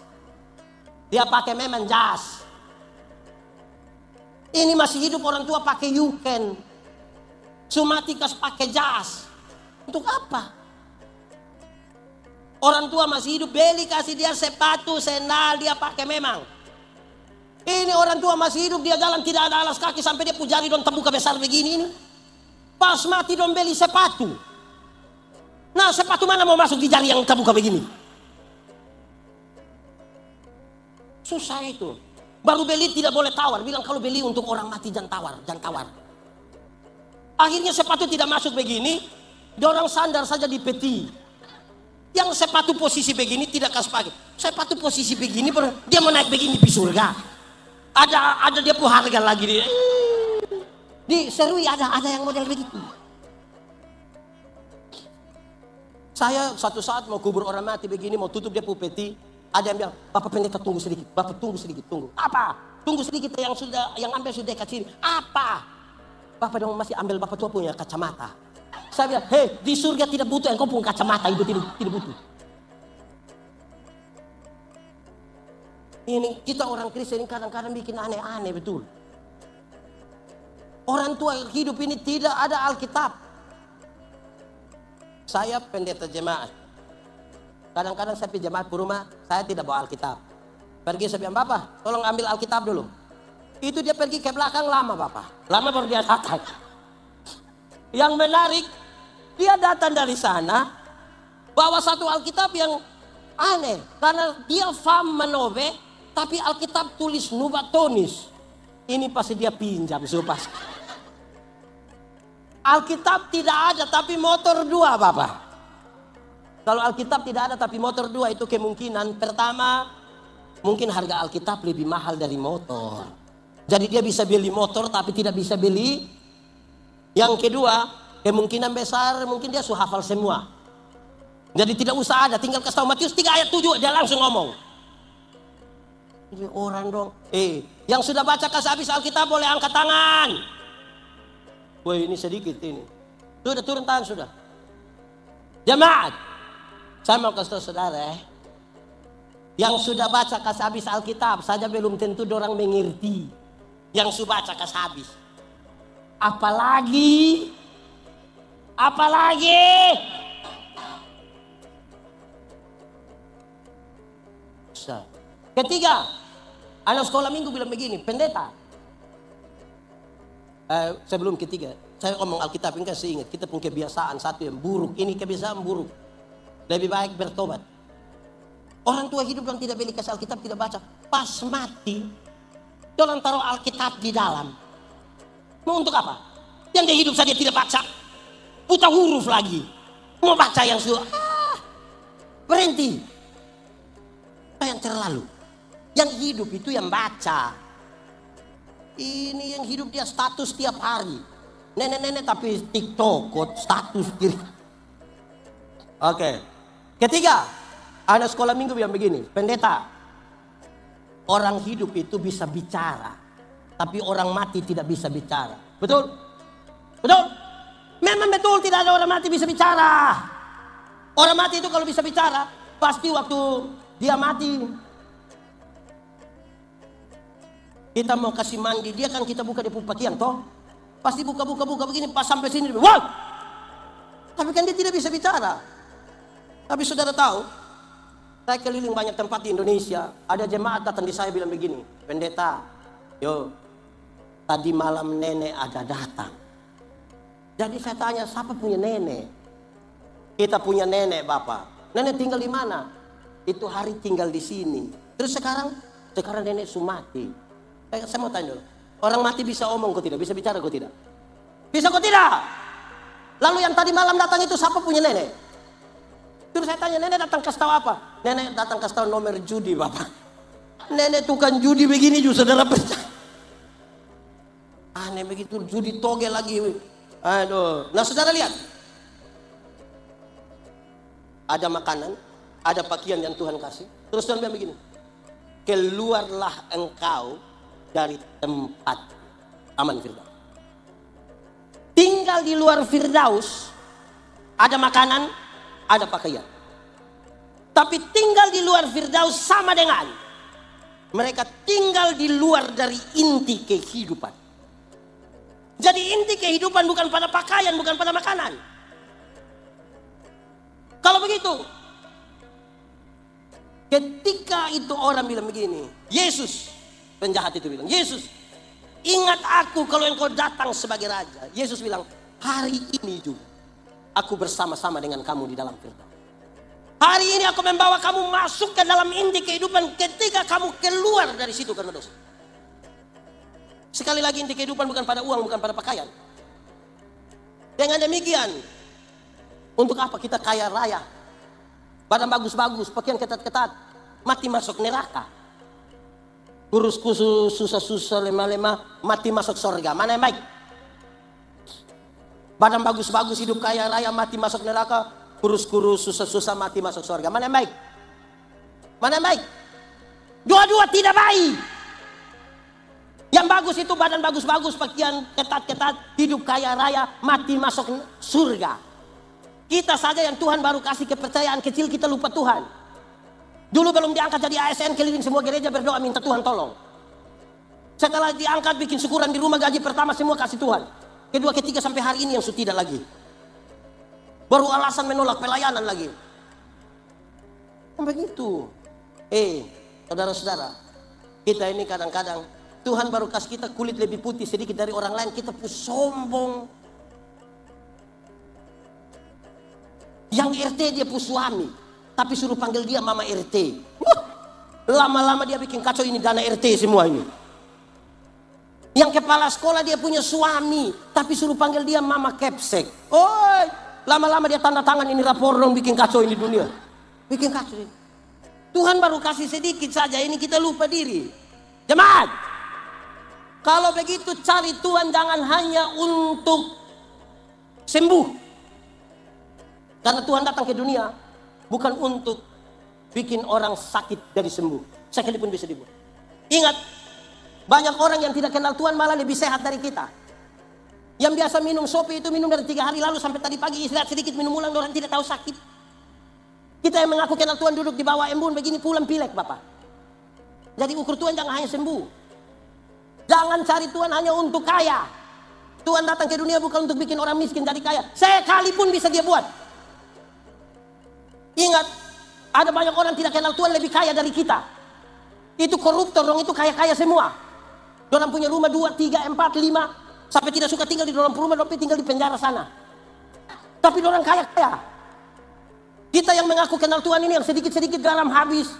Dia pakai memang jas. Ini masih hidup orang tua pakai yuken. Sumatikas pakai jas. Untuk apa? Orang tua masih hidup beli kasih dia sepatu, sendal dia pakai memang. Ini orang tua masih hidup dia jalan tidak ada alas kaki sampai dia pujari don terbuka besar begini ini. Pas mati don beli sepatu. Nah sepatu mana mau masuk di jari yang terbuka begini? Susah itu. Baru beli tidak boleh tawar. Bilang kalau beli untuk orang mati jangan tawar, jangan tawar. Akhirnya sepatu tidak masuk begini. Dia orang sandar saja di peti. Yang sepatu posisi begini tidak kasih pakai. Sepatu posisi begini dia mau naik begini di surga. Ada dia pun harga lagi di Serui ada yang model begitu. Saya satu saat mau kubur orang mati begini mau tutup dia pun peti. Ada yang bilang, Bapak pendeta tunggu sedikit. Bapak tunggu sedikit, tunggu. Apa? Tunggu sedikit yang ambil sudah dekat sini. Apa? Bapak dong masih ambil Bapak tua punya kacamata. Saya bilang, di surga tidak butuh yang kau punya kacamata itu tidak butuh. Ini kita orang Kristen kadang-kadang bikin aneh-aneh betul. Orang tua hidup ini tidak ada Alkitab. Saya pendeta jemaat. Kadang-kadang saya pergi jemaat ke rumah, saya tidak bawa Alkitab. Pergi saya bilang, Bapak, tolong ambil Alkitab dulu. Itu dia pergi ke belakang lama, Bapak. Lama baru dia datang. Yang menarik, dia datang dari sana, bawa satu Alkitab yang aneh. Karena dia fam menobe, tapi Alkitab tulis nubatonis. Ini pasti dia pinjam, supas. Alkitab tidak ada, tapi motor 2, Bapak. Kalau Alkitab tidak ada tapi motor 2 itu kemungkinan pertama mungkin harga Alkitab lebih mahal dari motor. Jadi dia bisa beli motor tapi tidak bisa beli. Yang kedua kemungkinan besar mungkin dia sudah hafal semua. Jadi tidak usah ada tinggal kasih tahu Matius 3 ayat 7 dia langsung ngomong. Ini orang dong. Yang sudah baca kasih habis Alkitab boleh angkat tangan. Wah ini sedikit ini. Sudah turun tangan sudah. Jemaat. Saya mau kasih tahu saudara, yang sudah baca kasih habis Alkitab saja belum tentu orang mengerti. Yang sudah baca kasih habis. Apalagi. Ketiga, anak sekolah minggu bilang begini, pendeta. Sebelum ketiga, saya ngomong Alkitab ini kasih ingat, kita punya kebiasaan satu yang buruk. Ini kebiasaan buruk. Lebih baik bertobat. Orang tua hidup yang tidak beli kasih Alkitab tidak baca. Pas mati, orang taruh Alkitab di dalam. Mau untuk apa? Yang dia hidup saja tidak baca. Buta huruf lagi. Mau baca yang sudah. Berhenti. Yang terlalu. Yang hidup itu yang baca. Ini yang hidup dia status tiap hari. Nenek-nenek tapi TikTok, status diri. Oke. Ketiga, anak sekolah minggu bilang begini, pendeta, orang hidup itu bisa bicara, tapi orang mati tidak bisa bicara. Betul? Betul? Memang betul tidak ada orang mati bisa bicara. Orang mati itu kalau bisa bicara, pasti waktu dia mati, kita mau kasih mandi, dia kan kita buka di pakaian toh. Pasti buka begini, pas sampai sini, wow! Tapi kan dia tidak bisa bicara. Tapi saudara tahu, saya keliling banyak tempat di Indonesia. Ada jemaat datang di saya bilang begini, pendeta, tadi malam nenek ada datang. Jadi saya tanya, siapa punya nenek? Kita punya nenek Bapak. Nenek tinggal di mana? Itu hari tinggal di sini. Terus sekarang nenek sumati. Saya mau tanya dulu, orang mati bisa omong kok tidak? Bisa bicara kok tidak? Bisa kok tidak? Lalu yang tadi malam datang itu siapa punya nenek? Terus saya tanya, nenek datang kasih tahu apa? Nenek datang kasih tahu nomor judi Bapak. Nenek tukang judi begini juga saudara percaya. aneh begitu, judi toge lagi. Aduh. Nah saudara lihat. Ada makanan, ada pakaian yang Tuhan kasih. Terus Tuhan bilang begini. Keluarlah engkau dari tempat aman Firdaus. Tinggal di luar Firdaus. Ada makanan, ada pakaian. Tapi tinggal di luar Firdaus sama dengan mereka tinggal di luar dari inti kehidupan. Jadi inti kehidupan bukan pada pakaian, bukan pada makanan. Kalau begitu, ketika itu orang bilang begini, Yesus, penjahat itu bilang, Yesus, ingat aku kalau engkau datang sebagai raja. Yesus bilang, hari ini juga aku bersama-sama dengan kamu di dalam Firdaus. Hari ini aku membawa kamu masuk ke dalam inti kehidupan ketika kamu keluar dari situ karena dosa. Sekali lagi inti kehidupan bukan pada uang, bukan pada pakaian. Dengan demikian, untuk apa kita kaya raya, badan bagus-bagus, pakaian ketat-ketat, mati masuk neraka. Kurus kusus, susah-susah, lemah-lemah, mati masuk surga. Mana yang baik? Badan bagus-bagus, hidup kaya raya, mati masuk neraka. Kurus-kurus, susah-susah, mati masuk surga. Mana yang baik? Mana yang baik? Dua-dua tidak baik. Yang bagus itu badan bagus-bagus, pakaian ketat-ketat, hidup kaya raya, mati masuk surga. Kita saja yang Tuhan baru kasih kepercayaan kecil, kita lupa Tuhan. Dulu belum diangkat jadi ASN, keliling semua gereja berdoa minta Tuhan tolong. Setelah diangkat bikin syukuran di rumah, gaji pertama semua kasih Tuhan. Kedua, ketiga sampai hari ini yang sudah tidak lagi. Baru alasan menolak pelayanan lagi. Begitu. Saudara-saudara, kita ini kadang-kadang Tuhan baru kasih kita kulit lebih putih sedikit dari orang lain, kita pun sombong. Yang RT dia pun suami, tapi suruh panggil dia mama RT. Lama-lama dia bikin kacau, ini dana RT semua ini. Yang kepala sekolah dia punya suami, tapi suruh panggil dia mama Kepsek. Lama-lama dia tanda tangan, ini rapor dong, bikin kacau ini dunia. Bikin kacau ini. Tuhan baru kasih sedikit saja, ini kita lupa diri. Jemaat, kalau begitu cari Tuhan jangan hanya untuk sembuh. Karena Tuhan datang ke dunia bukan untuk bikin orang sakit jadi sembuh. Sekalipun bisa dibuat. Ingat, banyak orang yang tidak kenal Tuhan malah lebih sehat dari kita. Yang biasa minum sopi itu minum dari 3 hari lalu sampai tadi pagi istirahat sedikit minum ulang, orang tidak tahu sakit. Kita yang mengaku kenal Tuhan duduk di bawah embun begini pulang pilek Bapak. Jadi ukur Tuhan jangan hanya sembuh. Jangan cari Tuhan hanya untuk kaya. Tuhan datang ke dunia bukan untuk bikin orang miskin jadi kaya. Sekalipun bisa dia buat. Ingat, ada banyak orang tidak kenal Tuhan lebih kaya dari kita. Itu koruptor dong, itu kaya-kaya semua. Orang punya rumah 2, 3, 4, 5. Sampai tidak suka tinggal di dalam rumah, tapi tinggal di penjara sana. Tapi orang kaya-kaya. Kita yang mengaku kenal Tuhan ini yang sedikit-sedikit garam habis.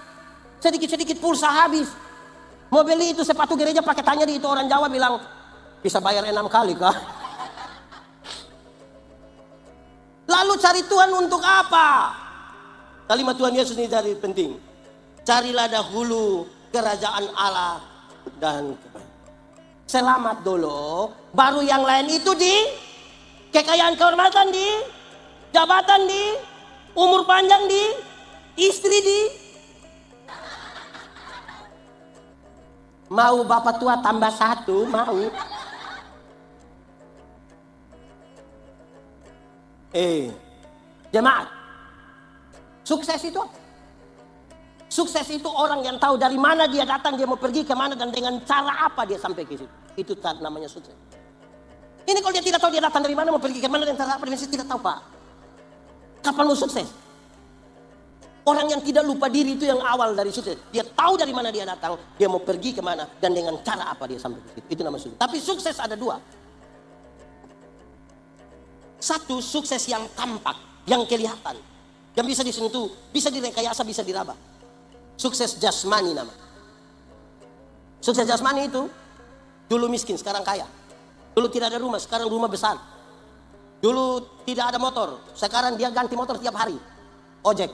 Sedikit-sedikit pulsa habis. Mau beli itu sepatu gereja pakai tanya di itu orang Jawa bilang, bisa bayar 6 kali kah? Lalu cari Tuhan untuk apa? Kalimat Tuhan Yesus ini jadi penting. Carilah dahulu kerajaan Allah dan selamat dulu, baru yang lain itu di kekayaan kehormatan di jabatan di umur panjang di istri di. Mau bapak tua tambah 1 mau. Jemaat, sukses itu apa? Sukses itu orang yang tahu dari mana dia datang, dia mau pergi kemana, dan dengan cara apa dia sampai ke situ. Itu namanya sukses. Ini kalau dia tidak tahu dia datang dari mana, mau pergi kemana, dan cara apa, dia tidak tahu Pak. Kapan mau sukses? Orang yang tidak lupa diri itu yang awal dari sukses. Dia tahu dari mana dia datang, dia mau pergi kemana, dan dengan cara apa dia sampai ke situ. Itu namanya sukses. Tapi sukses ada 2. Satu, sukses yang tampak, yang kelihatan, yang bisa disentuh, bisa direkayasa, bisa diraba. Sukses jasmani nama. Sukses jasmani itu dulu miskin, sekarang kaya. Dulu tidak ada rumah, sekarang rumah besar. Dulu tidak ada motor, sekarang dia ganti motor tiap hari. Ojek.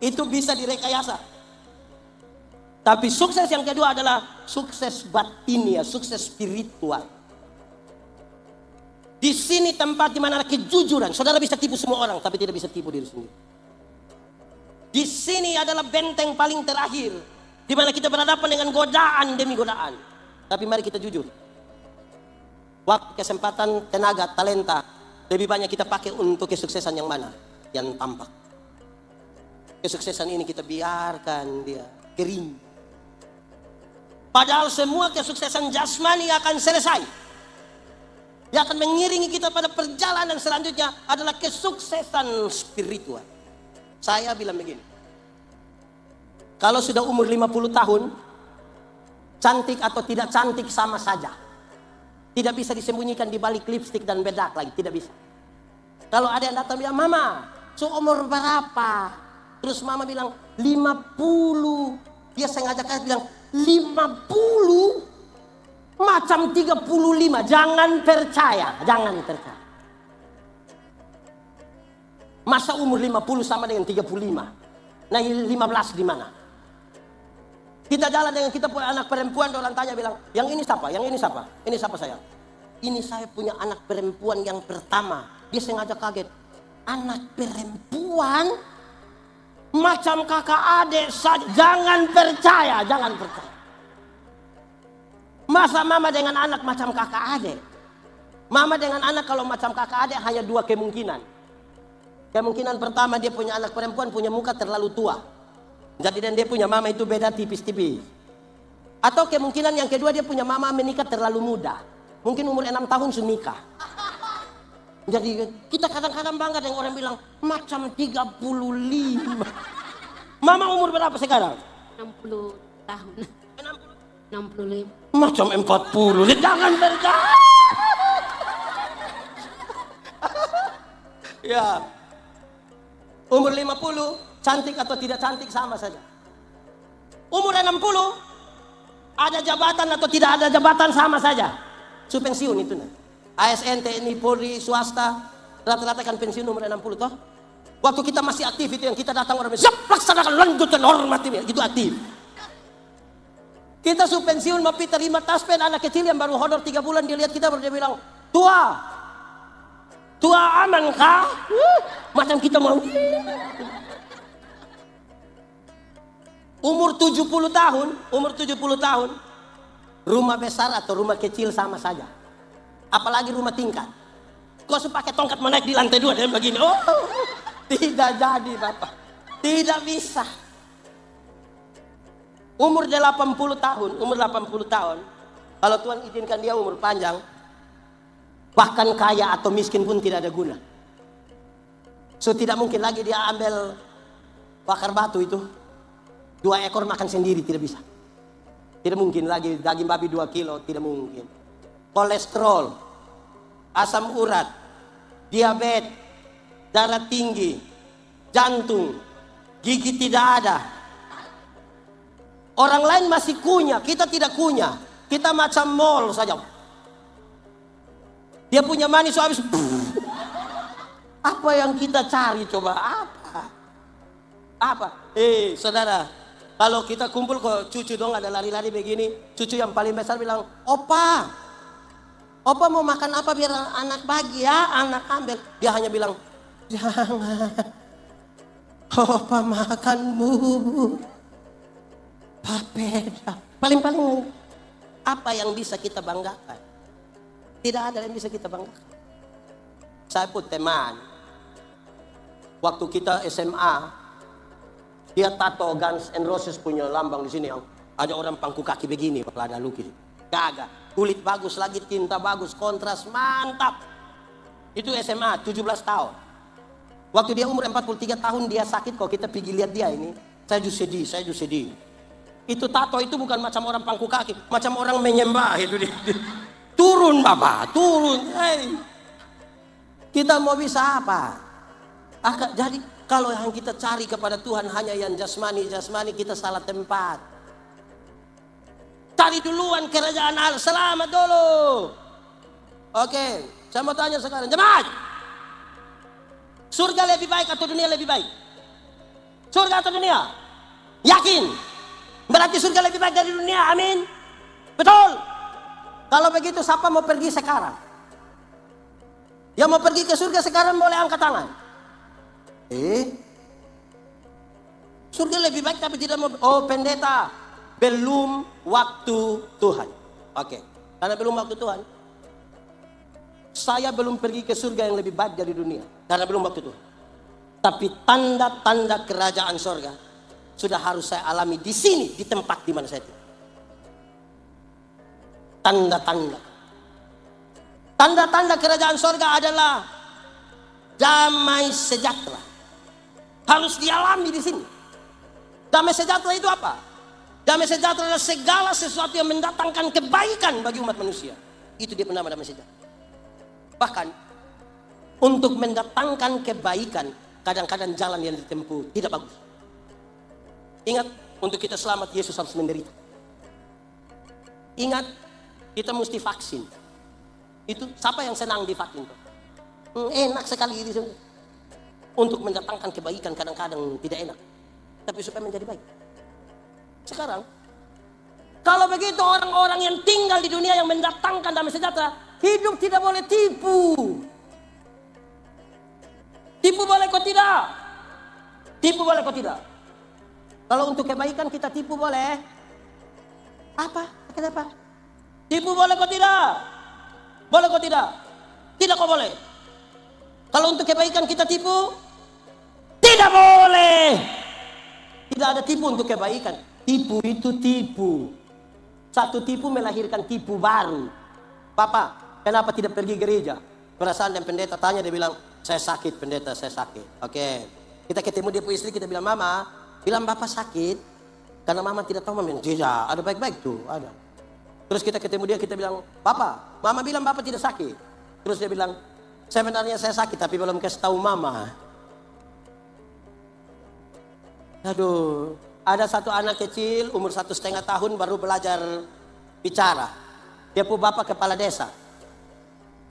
Itu bisa direkayasa. Tapi sukses yang kedua adalah sukses batinia, sukses spiritual. Di sini tempat di mana ada kejujuran. Saudara bisa tipu semua orang, tapi tidak bisa tipu diri sendiri. Di sini adalah benteng paling terakhir, di mana kita berhadapan dengan godaan demi godaan. Tapi mari kita jujur. Waktu, kesempatan, tenaga, talenta, lebih banyak kita pakai untuk kesuksesan yang mana? Yang tampak. Kesuksesan ini kita biarkan dia kering. Padahal semua kesuksesan jasmani akan selesai. Dia akan mengiringi kita pada perjalanan selanjutnya adalah kesuksesan spiritual. Saya bilang begini. Kalau sudah umur 50 tahun, cantik atau tidak cantik sama saja. Tidak bisa disembunyikan di balik lipstik dan bedak lagi, tidak bisa. Kalau ada yang datang bilang, "Mama, umur berapa?" Terus mama bilang, 50. Dia sengaja kasih bilang, 50 macam 35. Jangan percaya, jangan percaya. Masa umur 50 sama dengan 35? Nah, 15 di mana? Kita jalan dengan kita punya anak perempuan, orang tanya bilang, "Yang ini siapa? Yang ini siapa? Ini siapa sayang?" "Ini saya punya anak perempuan yang pertama." Dia sengaja kaget. Anak perempuan? Macam kakak adik saja. Jangan percaya, jangan percaya. Masa mama dengan anak macam kakak adik? Mama dengan anak kalau macam kakak adik hanya dua kemungkinan. Kemungkinan pertama dia punya anak perempuan punya muka terlalu tua. Jadi dan dia punya mama itu beda tipis-tipis. Atau kemungkinan yang kedua dia punya mama menikah terlalu muda. Mungkin umur 6 tahun sudah nikah. Jadi kita kadang-kadang bangga dengan orang bilang macam 35. Mama umur berapa sekarang? 60 tahun. 65. Macam 40. Jangan percaya. Ya. Umur 50, cantik atau tidak cantik sama saja. Umur 60, ada jabatan atau tidak ada jabatan sama saja. Su pensiun itu nih. ASN, TNI, Polri, swasta, rata-rata kan pensiun umur 60 toh. Waktu kita masih aktif itu yang kita datang orang siap laksanakan lanjutan normatif itu aktif. Kita su pensiun mau terima taspen anak kecil yang baru honor 3 bulan dia lihat kita baru dia bilang, tua aman kah? Macam kita mau. Umur 70 tahun, rumah besar atau rumah kecil sama saja. Apalagi rumah tingkat. Kau pakai tongkat menaik di lantai 2 dan begini. Oh, tidak jadi Bapak. Tidak bisa. Umur 80 tahun. Kalau Tuhan izinkan dia umur panjang, bahkan kaya atau miskin pun tidak ada guna. So tidak mungkin lagi dia ambil bakar batu itu 2 ekor makan sendiri, tidak bisa. Tidak mungkin lagi daging babi 2 kilo, tidak mungkin. Kolesterol, asam urat, diabetes, darah tinggi, jantung, gigi tidak ada. Orang lain masih kunyah, kita tidak kunyah. Kita macam mall saja. Dia punya manis habis. Apa yang kita cari coba? Apa? Saudara, kalau kita kumpul kok cucu dong ada lari-lari begini, cucu yang paling besar bilang, Opa mau makan apa biar anak bagi ya, anak ambil. Dia hanya bilang, jangan. Opa makan bubur papeda. Paling-paling apa yang bisa kita banggakan? Tidak ada yang bisa kita banggakan. Saya pun teman, waktu kita SMA, dia tato Guns N' Roses punya lambang di sini yang ada orang pangku kaki begini, kalau ada lukis. Kagak, kulit bagus lagi, tinta bagus, kontras mantap. Itu SMA, 17 tahun. Waktu dia umur 43 tahun dia sakit, kok kita pergi lihat dia ini, saya juga sedih. Itu tato itu bukan macam orang pangku kaki, macam orang menyembah itu dia. Turun Bapak, turun. Kita mau bisa apa? Jadi kalau yang kita cari kepada Tuhan hanya yang jasmani, kita salah tempat. Cari duluan kerajaan Allah. Selamat dulu. Oke, saya mau tanya sekarang, jemaat. Surga lebih baik atau dunia lebih baik? Surga atau dunia? Yakin? Berarti surga lebih baik dari dunia, amin. Betul. Kalau begitu siapa mau pergi sekarang? Yang mau pergi ke surga sekarang boleh angkat tangan. Surga lebih baik tapi tidak mau. Oh pendeta, belum waktu Tuhan. Oke, karena belum waktu Tuhan. Saya belum pergi ke surga yang lebih baik dari dunia. Karena belum waktu Tuhan. Tapi tanda-tanda kerajaan surga sudah harus saya alami di sini, di tempat di mana saya tinggal. Tanda-tanda. Tanda-tanda kerajaan surga adalah damai sejahtera. Harus dialami di sini. Damai sejahtera itu apa? Damai sejahtera adalah segala sesuatu yang mendatangkan kebaikan bagi umat manusia. Itu dia penama damai sejahtera. Bahkan untuk mendatangkan kebaikan, kadang-kadang jalan yang ditempuh tidak bagus. Ingat, untuk kita selamat Yesus harus menderita. Ingat, kita mesti vaksin. Itu siapa yang senang divaksin? Enak sekali itu. Untuk mendatangkan kebaikan kadang-kadang tidak enak. Tapi supaya menjadi baik. Sekarang, kalau begitu orang-orang yang tinggal di dunia yang mendatangkan damai sejahtera, hidup tidak boleh tipu. Tipu boleh kok tidak? Tipu boleh kok tidak? Kalau untuk kebaikan kita tipu boleh? Apa? Kenapa? Tipu boleh kok tidak? Boleh kok tidak? Tidak kok boleh. Kalau untuk kebaikan kita tipu? Tidak boleh. Tidak ada tipu untuk kebaikan. Tipu itu tipu. Satu tipu melahirkan tipu baru. Bapak, kenapa tidak pergi gereja? Perasaan dan pendeta tanya, dia bilang, saya sakit pendeta, saya sakit. Oke. Kita ketemu dia punya istri, kita bilang, Mama, bilang Bapak sakit. Karena Mama tidak tahu, Mama. Tidak, ada baik-baik tuh, ada. Terus kita ketemu dia, kita bilang, Bapak, Mama bilang Bapak tidak sakit. Terus dia bilang, sebenarnya saya sakit, tapi belum kasih tahu Mama. Aduh, ada satu anak kecil, umur 1,5 tahun, baru belajar bicara. Dia pu bapak kepala desa.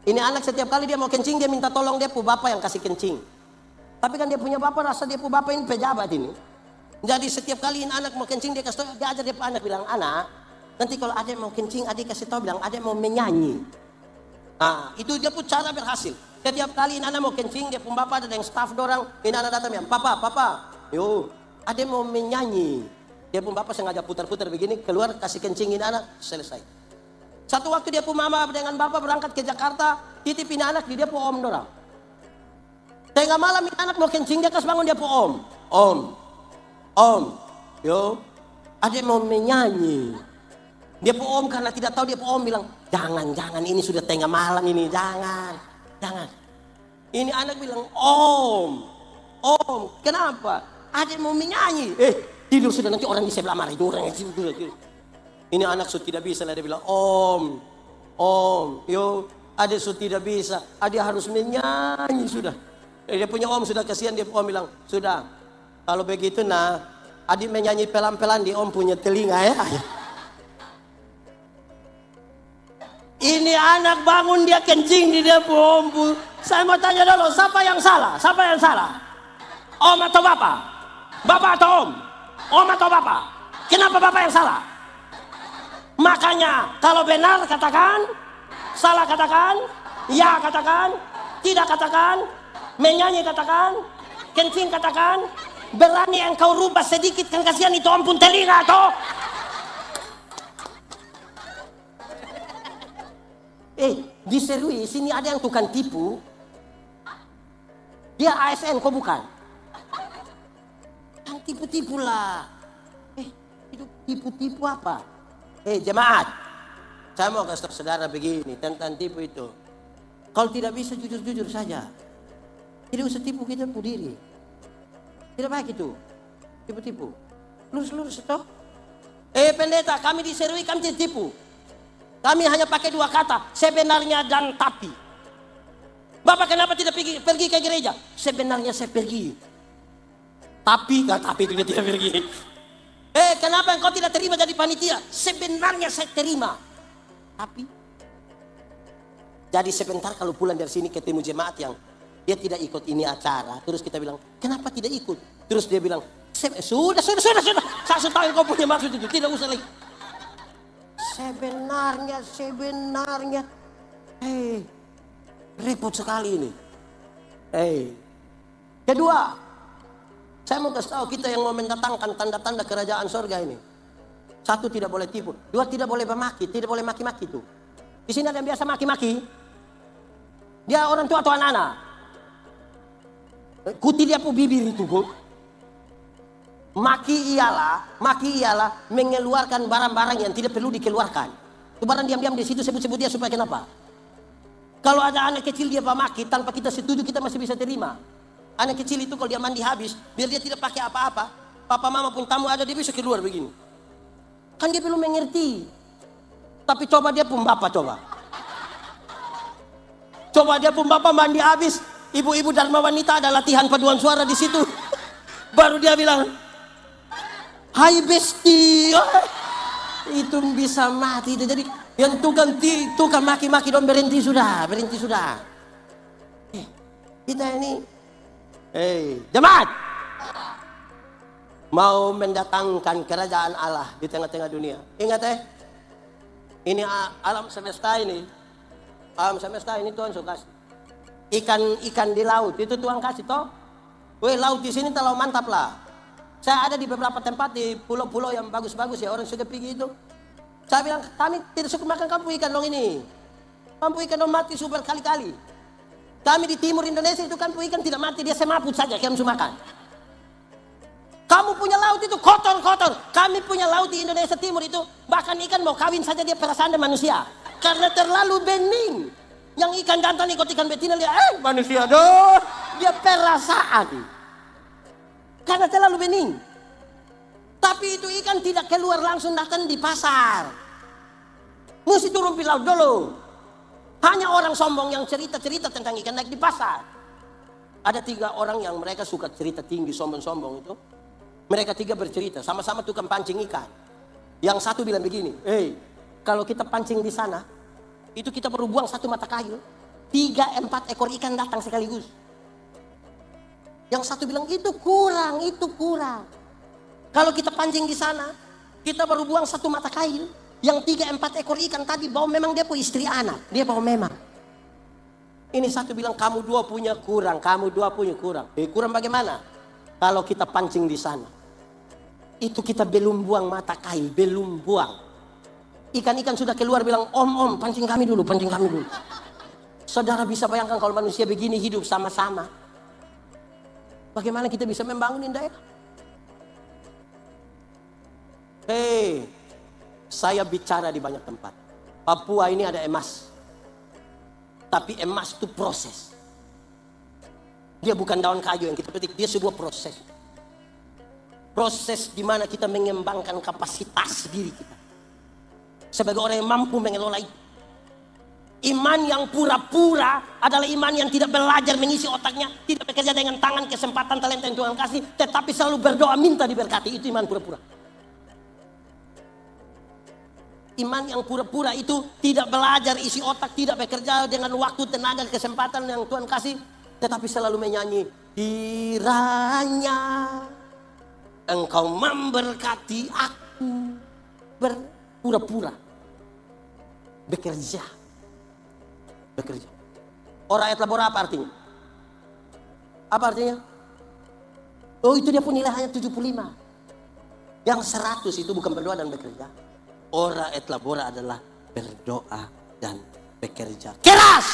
Ini anak setiap kali dia mau kencing, dia minta tolong dia pu bapak yang kasih kencing. Tapi kan dia punya bapak, rasa dia pu bapak ini pejabat ini. Jadi setiap kali ini anak mau kencing, dia kasih tahu, dia ajar dia pu anak, bilang, anak, nanti kalau adik mau kencing, adik kasih tahu, bilang, adik mau menyanyi. Nah, itu dia pun cara berhasil. Setiap kali ini anak mau kencing, dia pun bapak ada yang staff dorang, ini anak datang, bilang, papa, yo, adik mau menyanyi. Dia pun bapak sengaja putar-putar begini, keluar kasih kencingin anak, selesai. Satu waktu dia pun mama dengan bapak berangkat ke Jakarta, titipin anak di dia pun om dorang. Tengah malam anak mau kencing, dia kasih bangun dia pun om, yo, adik mau menyanyi. Dia pun om karena tidak tahu, dia pun om bilang, jangan, ini sudah tengah malam ini, jangan. Ini anak bilang, om, kenapa? Adik mau menyanyi. Tidur sudah, nanti orang di sebelah marah. Itu orang yang tidur. Ini anak sudah tidak bisa lah, dia bilang, om, yo, adik sudah tidak bisa. Adik harus menyanyi sudah. Dia punya om sudah kasihan, dia om bilang, sudah. Kalau begitu nah, adik menyanyi pelan-pelan di om punya telinga ya. Ini anak bangun dia kencing di dia om. Saya mau tanya dulu, siapa yang salah? Om atau bapak? Bapak atau om? Om atau bapak? Kenapa bapak yang salah? Makanya kalau benar katakan, salah katakan, ya katakan, tidak katakan, menyanyi katakan, kencing katakan, berani engkau rubah sedikit kan kasihan itu om pun telinga toh. Di Serui sini ada yang tukang tipu. Dia ASN kok bukan? Tipu-tipu lah. Itu tipu-tipu apa? Jemaat, saya mau kasih tahu saudara begini tentang tipu itu. Kalau tidak bisa jujur-jujur saja. Tidak usah tipu kita pun diri. Tidak baik itu. Tipu-tipu. Lurus-lurus toh. Pendeta, kami di Serui kami tidak tipu. Kami hanya pakai 2 kata, sebenarnya dan tapi. Bapak kenapa tidak pergi ke gereja? Sebenarnya saya pergi. Tapi itu dia tidak pergi. Kenapa engkau tidak terima jadi panitia? Sebenarnya saya terima. Tapi. Jadi sebentar kalau pulang dari sini ketemu jemaat yang dia tidak ikut ini acara. Terus kita bilang, kenapa tidak ikut? Terus dia bilang, sudah. Saya tahu kau punya maksud itu, tidak usah lagi. Sebenarnya. Hei, repot sekali ini. Hei. Kedua, saya mau kasih tahu kita yang mau mendatangkan tanda-tanda kerajaan surga ini. Satu, tidak boleh tipu. Dua, tidak boleh memaki, tidak boleh maki-maki itu. Di sini ada yang biasa maki-maki. Dia orang tua atau anak-anak. Kuti dia pu bibir itu, Bu. Maki ialah mengeluarkan barang-barang yang tidak perlu dikeluarkan. Itu barang diam-diam di situ sebut-sebut dia supaya kenapa? Kalau ada anak kecil dia maki tanpa kita setuju kita masih bisa terima. Anak kecil itu kalau dia mandi habis, biar dia tidak pakai apa-apa, papa mama pun tamu ada dia bisa keluar begini. Kan dia belum mengerti. Tapi coba dia pun bapak coba. Coba dia pun bapak mandi habis, ibu-ibu Dharma Wanita ada latihan paduan suara di situ. Baru dia bilang, "Hai besti." Itu bisa mati itu. Jadi yang tukang maki-maki dong berhenti sudah. Kita ini jemaat mau mendatangkan kerajaan Allah di tengah-tengah dunia. Ingat ini alam semesta ini Tuhan suka kasih. Ikan di laut itu Tuhan kasih toh. Laut di sini terlalu mantap lah. Saya ada di beberapa tempat di pulau-pulau yang bagus-bagus ya, orang sudah pergi itu. Saya bilang, kami tidak suka makan kampu ikan dong ini. Kampu ikan dong mati super kali-kali. Kami di timur Indonesia itu kampu ikan tidak mati, dia semaput saja, kami suka makan. Kamu punya laut itu kotor-kotor. Kami punya laut di Indonesia Timur itu, bahkan ikan mau kawin saja dia perasaan dengan manusia. Karena terlalu bening. Yang ikan jantan ikut ikan betina, lihat, manusia doh, dia perasaan. Karena terlalu bening. Tapi itu ikan tidak keluar langsung datang di pasar. Mesti turun di laut dulu. Hanya orang sombong yang cerita-cerita tentang ikan naik di pasar. Ada 3 orang yang mereka suka cerita tinggi, sombong-sombong itu. Mereka 3 bercerita, sama-sama tukang pancing ikan. Yang satu bilang begini, kalau kita pancing di sana, itu kita perlu buang 1 mata kail. 3-4 ekor ikan datang sekaligus. Yang satu bilang itu kurang. Kalau kita pancing di sana, kita baru buang 1 mata kail. Yang 3-4 ekor ikan tadi bawa memang dia punya istri anak. Dia bawa memang. Ini satu bilang kamu 2 punya kurang. Kurang bagaimana? Kalau kita pancing di sana, itu kita belum buang mata kail, belum buang. Ikan-ikan sudah keluar bilang, om pancing kami dulu. Saudara bisa bayangkan kalau manusia begini hidup sama-sama. Bagaimana kita bisa membangun daerah? Saya bicara di banyak tempat. Papua ini ada emas. Tapi emas itu proses. Dia bukan daun kayu yang kita petik, dia sebuah proses. Proses di mana kita mengembangkan kapasitas diri kita. Sebagai orang yang mampu mengelola itu. Iman yang pura-pura adalah iman yang tidak belajar mengisi otaknya, tidak bekerja dengan tangan, kesempatan, talenta yang Tuhan kasih, tetapi selalu berdoa minta diberkati. Itu iman pura-pura. Iman yang pura-pura itu tidak belajar isi otak, tidak bekerja dengan waktu, tenaga, kesempatan yang Tuhan kasih, tetapi selalu menyanyi, kiranya Engkau memberkati aku. Berpura-pura bekerja. Ora et labora apa artinya? Apa artinya? Itu dia pun nilai hanya 75. Yang 100 itu bukan berdoa dan bekerja. Ora et labora adalah berdoa dan bekerja keras.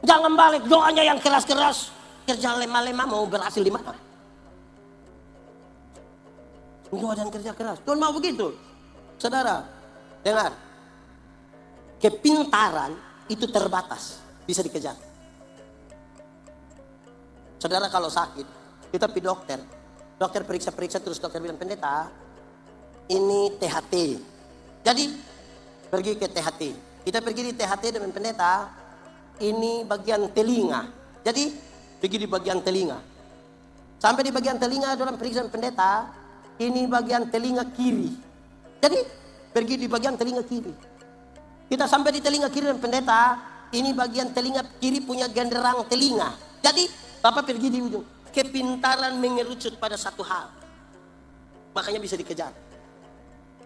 Jangan balik doanya yang keras-keras, kerja lemah-lemah mau berhasil di mana? Doa dan kerja keras. Tuhan mau begitu. Saudara, dengar. Kepintaran itu terbatas, bisa dikejar. Saudara kalau sakit, kita pergi dokter. Dokter periksa-periksa terus dokter bilang, pendeta, ini THT. Jadi pergi ke THT. Kita pergi di THT dengan pendeta, ini bagian telinga. Jadi pergi di bagian telinga. Sampai di bagian telinga dalam periksa pendeta, ini bagian telinga kiri. Jadi pergi di bagian telinga kiri. Kita sampai di telinga kiri dan pendeta, ini bagian telinga kiri punya genderang telinga. Jadi Papa pergi di ujung. Kepintaran mengerucut pada satu hal. Makanya bisa dikejar.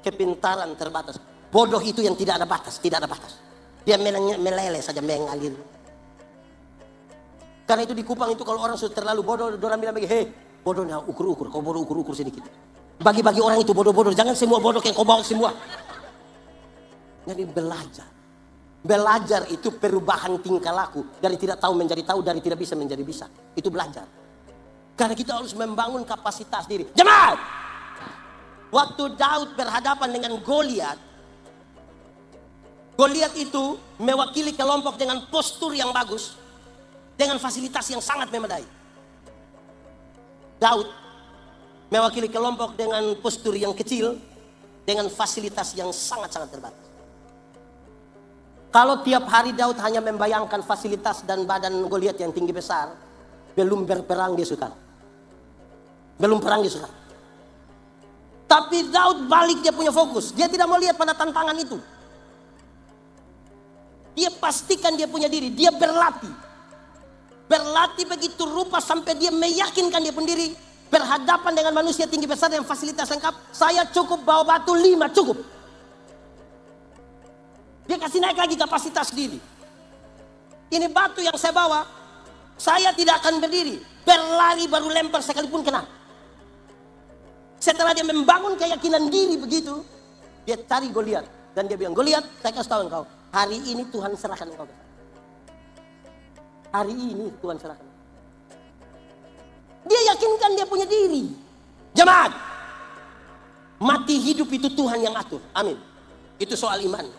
Kepintaran terbatas. Bodoh itu yang tidak ada batas, tidak ada batas. Dia meleleh saja, mengalir. Karena itu di Kupang itu kalau orang sudah terlalu bodoh, orang bilang begini, hei bodohnya ukur-ukur, kau bodoh ukur-ukur sedikit. Bagi-bagi orang itu bodoh-bodoh, jangan semua bodoh yang kau bawa semua. Jadi belajar. Belajar itu perubahan tingkah laku. Dari tidak tahu menjadi tahu, dari tidak bisa menjadi bisa. Itu belajar. Karena kita harus membangun kapasitas diri. Jemaat! Waktu Daud berhadapan dengan Goliat, Goliat itu mewakili kelompok dengan postur yang bagus, dengan fasilitas yang sangat memadai. Daud mewakili kelompok dengan postur yang kecil, dengan fasilitas yang sangat-sangat terbatas. Kalau tiap hari Daud hanya membayangkan fasilitas dan badan Goliat yang tinggi besar, belum berperang dia suka. Belum perang dia suka. Tapi Daud balik dia punya fokus. Dia tidak mau lihat pada tantangan itu. Dia pastikan dia punya diri. Dia berlatih. Berlatih begitu rupa sampai dia meyakinkan dia sendiri. Berhadapan dengan manusia tinggi besar dengan fasilitas lengkap. Saya cukup bawa batu 5 cukup. Dia kasih naik lagi kapasitas diri. Ini batu yang saya bawa, saya tidak akan berdiri. Berlari baru lempar sekalipun kena. Setelah dia membangun keyakinan diri begitu, dia cari Goliat. Dan dia bilang, Goliat, saya kasih tahu engkau, hari ini Tuhan serahkan engkau. Hari ini Tuhan serahkan. Dia yakinkan dia punya diri. Jemaat, mati hidup itu Tuhan yang atur. Amin. Itu soal iman.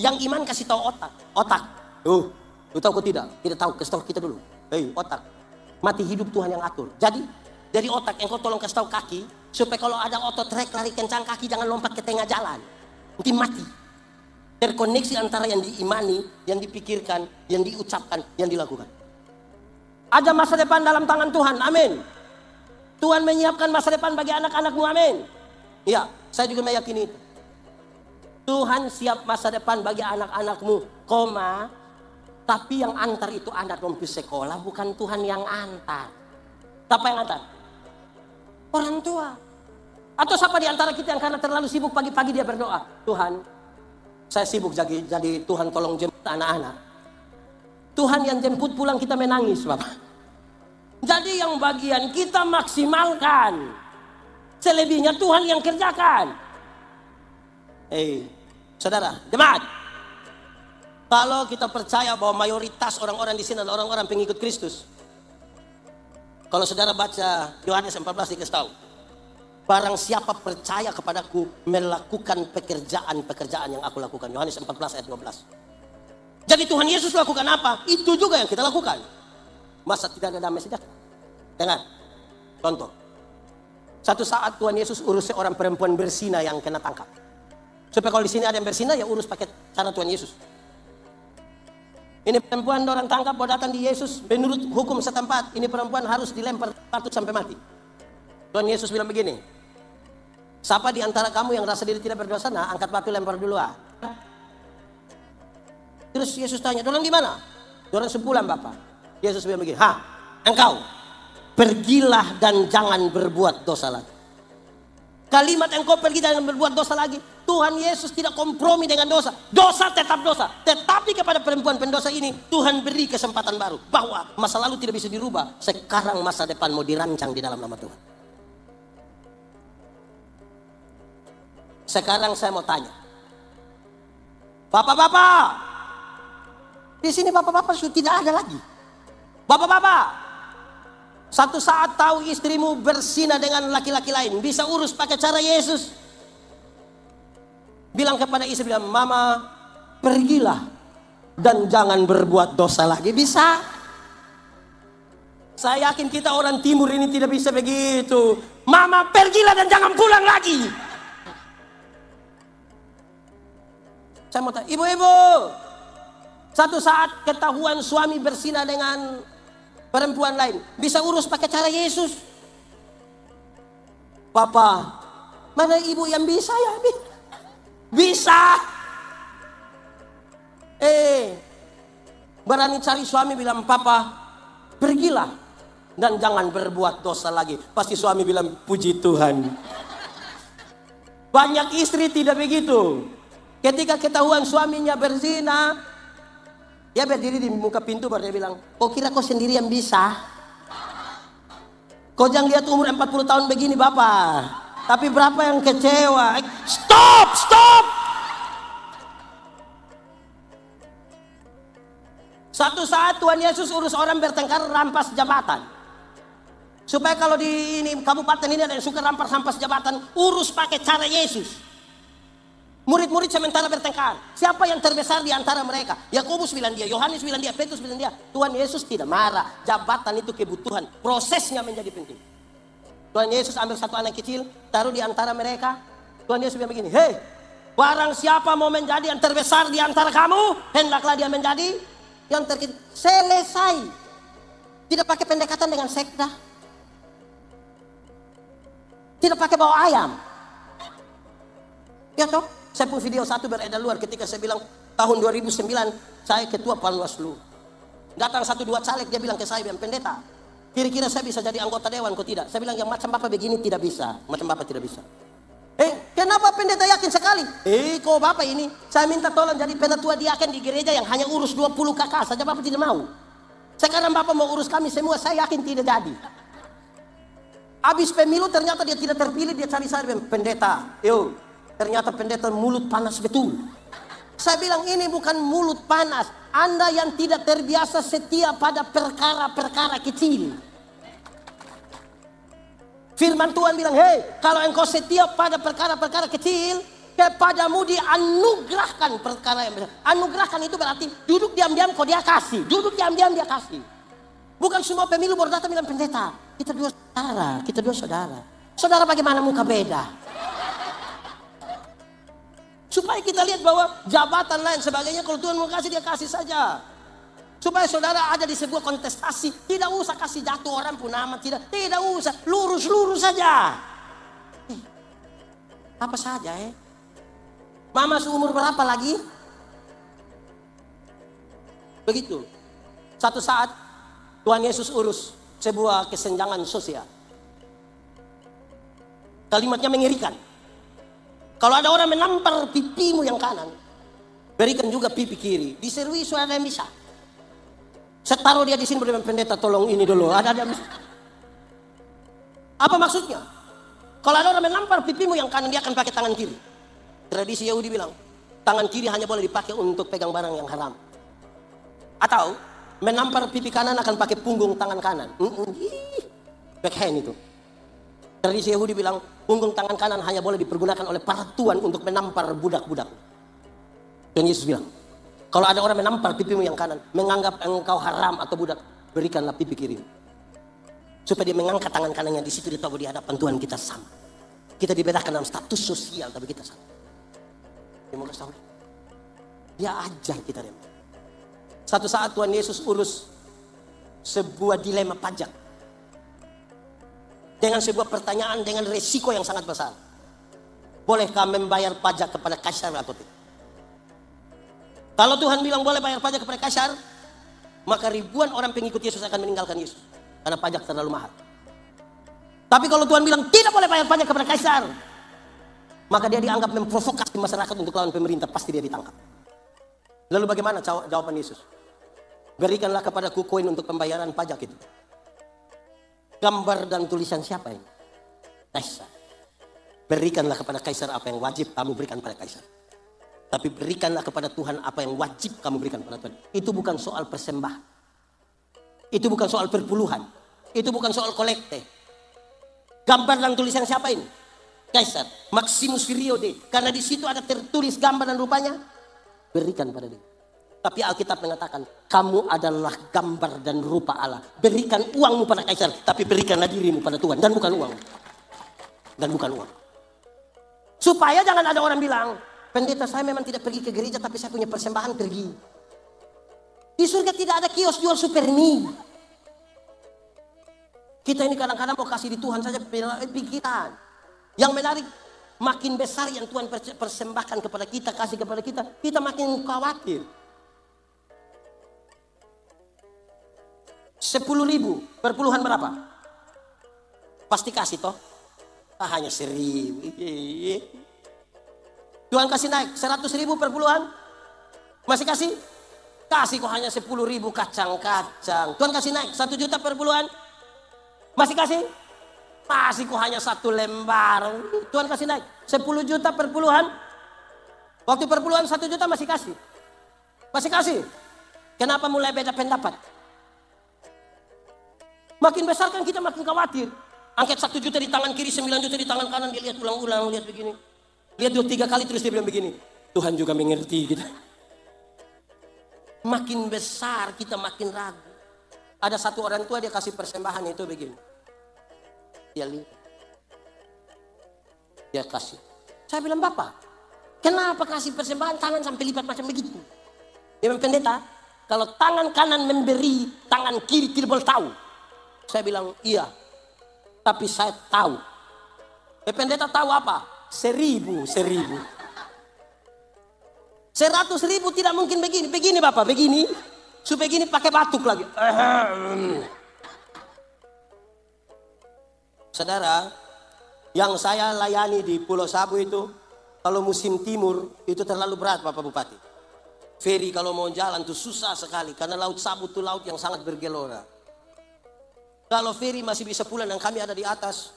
Yang iman kasih tahu otak. Otak. Lu tahu kok tidak? Tidak tahu, kasih tahu kita dulu. Hei, otak. Mati hidup Tuhan yang atur. Jadi, dari otak engkau tolong kasih tahu kaki, supaya kalau ada otot trek lari kencang kaki jangan lompat ke tengah jalan. Nanti mati. Terkoneksi antara yang diimani, yang dipikirkan, yang diucapkan, yang dilakukan. Ada masa depan dalam tangan Tuhan. Amin. Tuhan menyiapkan masa depan bagi anak-anakmu. Amin. Ya, saya juga meyakini itu. Tuhan siap masa depan bagi anak-anakmu, koma. Tapi yang antar itu anak rompi sekolah, bukan Tuhan yang antar. Siapa yang antar? Orang tua. Atau siapa di antara kita yang karena terlalu sibuk pagi-pagi dia berdoa, Tuhan, saya sibuk jadi Tuhan tolong jemput anak-anak. Tuhan yang jemput pulang kita menangis, Bapak. Jadi yang bagian kita maksimalkan. Selebihnya Tuhan yang kerjakan. Saudara, jemaat. Kalau kita percaya bahwa mayoritas orang-orang di sini adalah orang-orang pengikut Kristus. Kalau saudara baca Yohanes 14 dikasih tahu. Barang siapa percaya kepadaku melakukan pekerjaan-pekerjaan yang aku lakukan. Yohanes 14 ayat 12. Jadi Tuhan Yesus lakukan apa? Itu juga yang kita lakukan. Masa tidak ada damai sejahtera? Dengar. Contoh. Satu saat Tuhan Yesus urus seorang perempuan berzina yang kena tangkap. Supaya kalau di sini ada yang berzina ya urus pakai cara Tuhan Yesus. Ini perempuan orang tangkap mau datang di Yesus menurut hukum setempat. Ini perempuan harus dilempar batu sampai mati. Tuhan Yesus bilang begini. Siapa di antara kamu yang rasa diri tidak berdosa? Nah, angkat batu lempar dulu ah. Terus Yesus tanya, dorang di mana? Dorang sepulang Bapak. Yesus bilang begini, engkau pergilah dan jangan berbuat dosa lagi. Kalimat engkau pergi dan berbuat dosa lagi. Tuhan Yesus tidak kompromi dengan dosa. Dosa tetap dosa. Tetapi kepada perempuan pendosa ini Tuhan beri kesempatan baru. Bahwa masa lalu tidak bisa dirubah. Sekarang masa depan mau dirancang di dalam nama Tuhan. Sekarang saya mau tanya. Bapak-bapak. Di sini bapak-bapak sudah tidak ada lagi. Bapak-bapak. Satu saat tahu istrimu berzina dengan laki-laki lain. Bisa urus pakai cara Yesus. Bilang kepada istri, bilang, Mama pergilah. Dan jangan berbuat dosa lagi. Bisa. Saya yakin kita orang timur ini tidak bisa begitu. Mama pergilah dan jangan pulang lagi. Saya mau tanya, ibu-ibu. Satu saat ketahuan suami berzina dengan perempuan lain. Bisa urus pakai cara Yesus. Papa, mana ibu yang bisa ya? Bisa. Berani cari suami bilang, Papa, pergilah. dan jangan berbuat dosa lagi. Pasti suami bilang, puji Tuhan. Banyak istri tidak begitu. Ketika ketahuan suaminya berzina, dia berdiri di muka pintu baru dia bilang, kau kira kau sendiri yang bisa? Kau jangan lihat umur 40 tahun begini Bapak. Tapi berapa yang kecewa? Stop, stop! Satu saat Tuhan Yesus urus orang bertengkar rampas jabatan. Supaya kalau di ini kabupaten ini ada yang suka rampas jabatan, urus pakai cara Yesus. Murid-murid sementara bertengkar. Siapa yang terbesar di antara mereka? Yakobus bilang dia, Yohanes bilang dia, Petrus bilang dia. Tuhan Yesus tidak marah. Jabatan itu kebutuhan. Prosesnya menjadi penting. Tuhan Yesus ambil satu anak kecil, taruh di antara mereka. Tuhan Yesus bilang begini, hei, barang siapa mau menjadi yang terbesar di antara kamu, hendaklah dia menjadi yang terkecil. Selesai. Tidak pakai pendekatan dengan sekda. Tidak pakai bawa ayam. Ya toh? Saya pun video satu beredar luar ketika saya bilang tahun 2009 saya ketua Panwaslu. Datang 1-2 caleg dia bilang ke saya, pendeta, kira-kira saya bisa jadi anggota dewan kok tidak? Saya bilang yang macam Bapak begini tidak bisa, macam Bapak tidak bisa. Kenapa pendeta yakin sekali? Kok Bapak ini saya minta tolong jadi penatua diaken di gereja yang hanya urus 20 kakak saja Bapak tidak mau. Sekarang Bapak mau urus kami semua, saya yakin tidak jadi. Habis pemilu ternyata dia tidak terpilih, dia cari saya pendeta. Ternyata pendeta mulut panas betul. Saya bilang ini bukan mulut panas. Anda yang tidak terbiasa setia pada perkara-perkara kecil. Firman Tuhan bilang, hei, kalau engkau setia pada perkara-perkara kecil, kepadamu dianugerahkan perkara yang besar. Anugerahkan itu berarti duduk diam-diam kau dia kasih. Duduk diam-diam dia kasih. Bukan semua pemilu baru datang bilang pendeta. Kita dua saudara. Saudara bagaimana muka beda? Supaya kita lihat bahwa jabatan lain sebagainya kalau Tuhan mau kasih dia kasih saja. Supaya saudara ada di sebuah kontestasi, tidak usah kasih jatuh orang pun amat, tidak usah, lurus saja. Apa saja Mama seumur berapa lagi? Begitu. Satu saat Tuhan Yesus urus sebuah kesenjangan sosial. Kalimatnya mengerikan. Kalau ada orang menampar pipimu yang kanan, berikan juga pipi kiri. Diserui suara yang bisa. Saya taruh dia di sini beriman pendeta, tolong ini dulu. Ada. Apa maksudnya? Kalau ada orang menampar pipimu yang kanan, dia akan pakai tangan kiri. Tradisi Yahudi bilang, tangan kiri hanya boleh dipakai untuk pegang barang yang haram. Atau menampar pipi kanan akan pakai punggung tangan kanan. Backhand itu. Tradisi Yahudi bilang punggung tangan kanan hanya boleh dipergunakan oleh para tuan untuk menampar budak-budak. Dan Yesus bilang, kalau ada orang menampar pipimu yang kanan, menganggap engkau haram atau budak, berikanlah pipi kiri. Supaya dia mengangkat tangan kanannya, di situ dia tahu di hadapan Tuhan kita sama. Kita dibedakan dalam status sosial, tapi kita sama. Dia mau kasih tahu. Dia ajar kita. Satu saat Tuhan Yesus urus sebuah dilema pajak. Dengan sebuah pertanyaan dengan resiko yang sangat besar. Bolehkah membayar pajak kepada Kaisar atau tidak? Kalau Tuhan bilang boleh bayar pajak kepada Kaisar, maka ribuan orang pengikut Yesus akan meninggalkan Yesus. Karena pajak terlalu mahal. Tapi kalau Tuhan bilang tidak boleh bayar pajak kepada Kaisar, maka dia dianggap memprovokasi masyarakat untuk lawan pemerintah, pasti dia ditangkap. Lalu bagaimana jawaban Yesus? Berikanlah kepadaku koin untuk pembayaran pajak itu. Gambar dan tulisan siapa ini? Kaisar. Berikanlah kepada Kaisar apa yang wajib kamu berikan pada Kaisar. Tapi berikanlah kepada Tuhan apa yang wajib kamu berikan pada Tuhan. Itu bukan soal persembahan. Itu bukan soal perpuluhan. Itu bukan soal kolekte. Gambar dan tulisan siapa ini? Kaisar. Maximus Periode. Karena di situ ada tertulis gambar dan rupanya. Berikan pada dia. Tapi Alkitab mengatakan, kamu adalah gambar dan rupa Allah. Berikan uangmu pada Kaisar, tapi berikanlah dirimu pada Tuhan. Dan bukan uang. Supaya jangan ada orang bilang, pendeta saya memang tidak pergi ke gereja, tapi saya punya persembahan pergi. Di surga tidak ada kios jual super mie. Kita ini kadang-kadang mau kasih di Tuhan saja pikiran. Yang menarik, makin besar yang Tuhan persembahkan kepada kita, kasih kepada kita, kita makin khawatir. 10.000 per puluhan berapa? Pasti kasih toh? Hanya 1.000. Tuhan kasih naik 100.000 per puluhan. Masih kasih? Kasih kok hanya 10.000 kacang-kacang. Tuhan kasih naik 1 juta per puluhan. Masih kasih? Masih kok hanya 1 lembar. Tuhan kasih naik 10 juta per puluhan. Waktu per puluhan 1 juta masih kasih. Masih kasih. Kenapa mulai beda pendapat? Makin besar kan kita makin khawatir. Angkat 1 juta di tangan kiri, 9 juta di tangan kanan. Dia lihat ulang-ulang, lihat begini. Lihat 2-3 kali terus dia bilang begini. Tuhan juga mengerti gitu. Makin besar kita makin ragu. Ada satu orang tua dia kasih persembahan itu begini. Dia lihat. Dia kasih. Saya bilang, Bapak, kenapa kasih persembahan tangan sampai lipat macam begitu? Dia bilang, pendeta, kalau tangan kanan memberi, tangan kiri tidak boleh tahu. Saya bilang, iya. Tapi saya tahu. Pendeta tahu apa? 1.000. 100.000 tidak mungkin begini. Begini Bapak, begini. Supaya begini pakai batuk lagi. Saudara, yang saya layani di Pulau Sabu itu, kalau musim timur itu terlalu berat Bapak Bupati. Feri kalau mau jalan tuh susah sekali. Karena Laut Sabu itu laut yang sangat bergelora. Kalau feri masih bisa pulang dan kami ada di atas.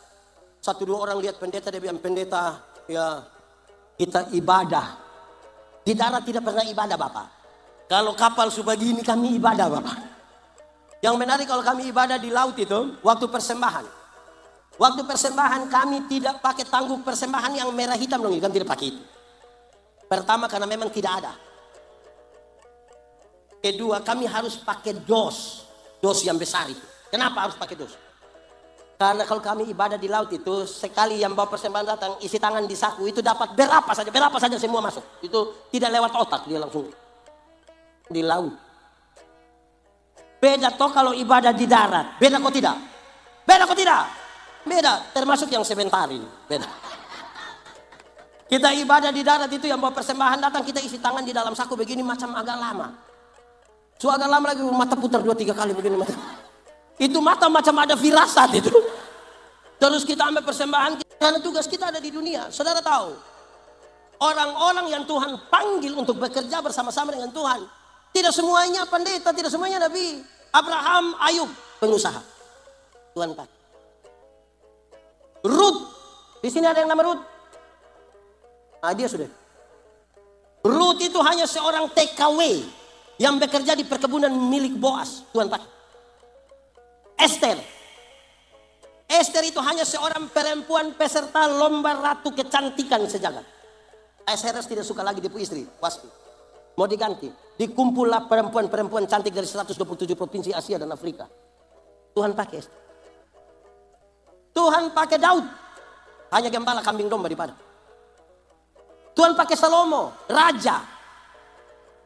1-2 orang lihat pendeta, dia bilang, pendeta, ya kita ibadah. Di darat tidak pernah ibadah Bapak. Kalau kapal sebegini kami ibadah Bapak. Yang menarik kalau kami ibadah di laut itu, waktu persembahan. Waktu persembahan kami tidak pakai tangguh persembahan yang merah hitam dong, kan tidak pakai itu. Pertama karena memang tidak ada. Kedua kami harus pakai dos yang besar itu. Kenapa harus pakai dos? Karena kalau kami ibadah di laut itu, sekali yang bawa persembahan datang, isi tangan di saku itu dapat berapa saja semua masuk. Itu tidak lewat otak, dia langsung di laut. Beda toh kalau ibadah di darat. Beda kok tidak? Beda, termasuk yang sebentar ini. Beda. Kita ibadah di darat itu yang bawa persembahan datang, kita isi tangan di dalam saku begini macam agak lama. So agak lama lagi mata putar 2-3 kali begini mata. Itu mata macam ada firasat itu. Terus kita ambil persembahan karena tugas kita ada di dunia. Saudara tahu, orang-orang yang Tuhan panggil untuk bekerja bersama-sama dengan Tuhan, tidak semuanya pendeta, tidak semuanya nabi. Abraham, Ayub, pengusaha. Tuhan pakai. Ruth, di sini ada yang nama Ruth. Nah, dia sudah. Ruth itu hanya seorang TKW yang bekerja di perkebunan milik Boas. Tuhan pakai. Esther itu hanya seorang perempuan peserta lomba ratu kecantikan sejagat. Ahasuerus tidak suka lagi dipu istri, Wasti. Mau diganti. Dikumpullah perempuan-perempuan cantik dari 127 provinsi Asia dan Afrika. Tuhan pakai Esther. Tuhan pakai Daud. Hanya gembala kambing domba di padang. Tuhan pakai Salomo, raja.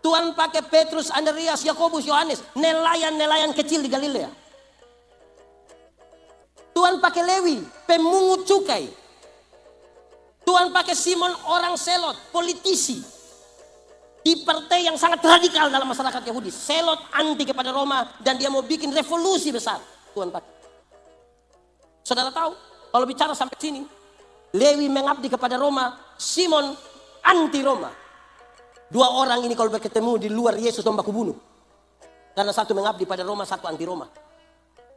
Tuhan pakai Petrus, Andreas, Yakobus, Yohanes, nelayan-nelayan kecil di Galilea. Tuhan pakai Lewi, pemungut cukai. Tuhan pakai Simon, orang Selot, politisi. Di partai yang sangat radikal dalam masyarakat Yahudi. Selot anti kepada Roma dan dia mau bikin revolusi besar. Tuhan pakai. Saudara tahu, kalau bicara sampai sini, Lewi mengabdi kepada Roma, Simon anti Roma. 2 orang ini kalau bertemu di luar Yesus mau baku bunuh. Karena satu mengabdi pada Roma, satu anti Roma.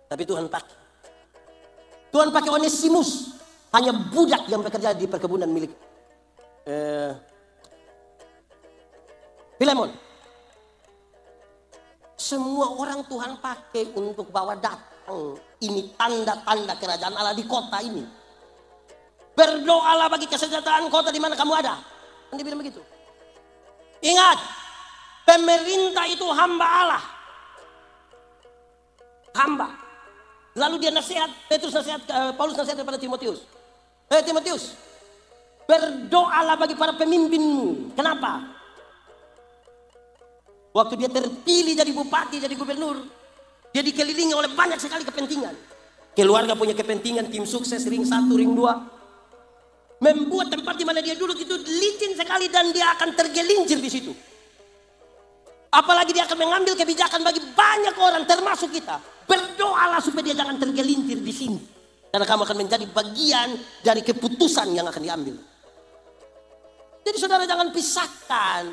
Tapi Tuhan pakai. Tuhan pakai Onesimus, hanya budak yang bekerja di perkebunan milik Filemon. Semua orang Tuhan pakai untuk bawa datang. Ini tanda-tanda kerajaan Allah di kota ini. Berdoalah bagi kesejahteraan kota di mana kamu ada. Kan dia bilang begitu. Ingat, pemerintah itu hamba Allah. Hamba. Lalu dia nasihat, Paulus nasihat kepada Timotius. Timotius, berdoalah bagi para pemimpinmu. Kenapa? Waktu dia terpilih jadi bupati, jadi gubernur, dia dikelilingi oleh banyak sekali kepentingan. Keluarga punya kepentingan, tim sukses, ring 1, ring 2. Membuat tempat di mana dia duduk itu licin sekali dan dia akan tergelincir di situ. Apalagi dia akan mengambil kebijakan bagi banyak orang termasuk kita. Berdoalah supaya dia jangan tergelintir di sini. Karena kamu akan menjadi bagian dari keputusan yang akan diambil. Jadi saudara jangan pisahkan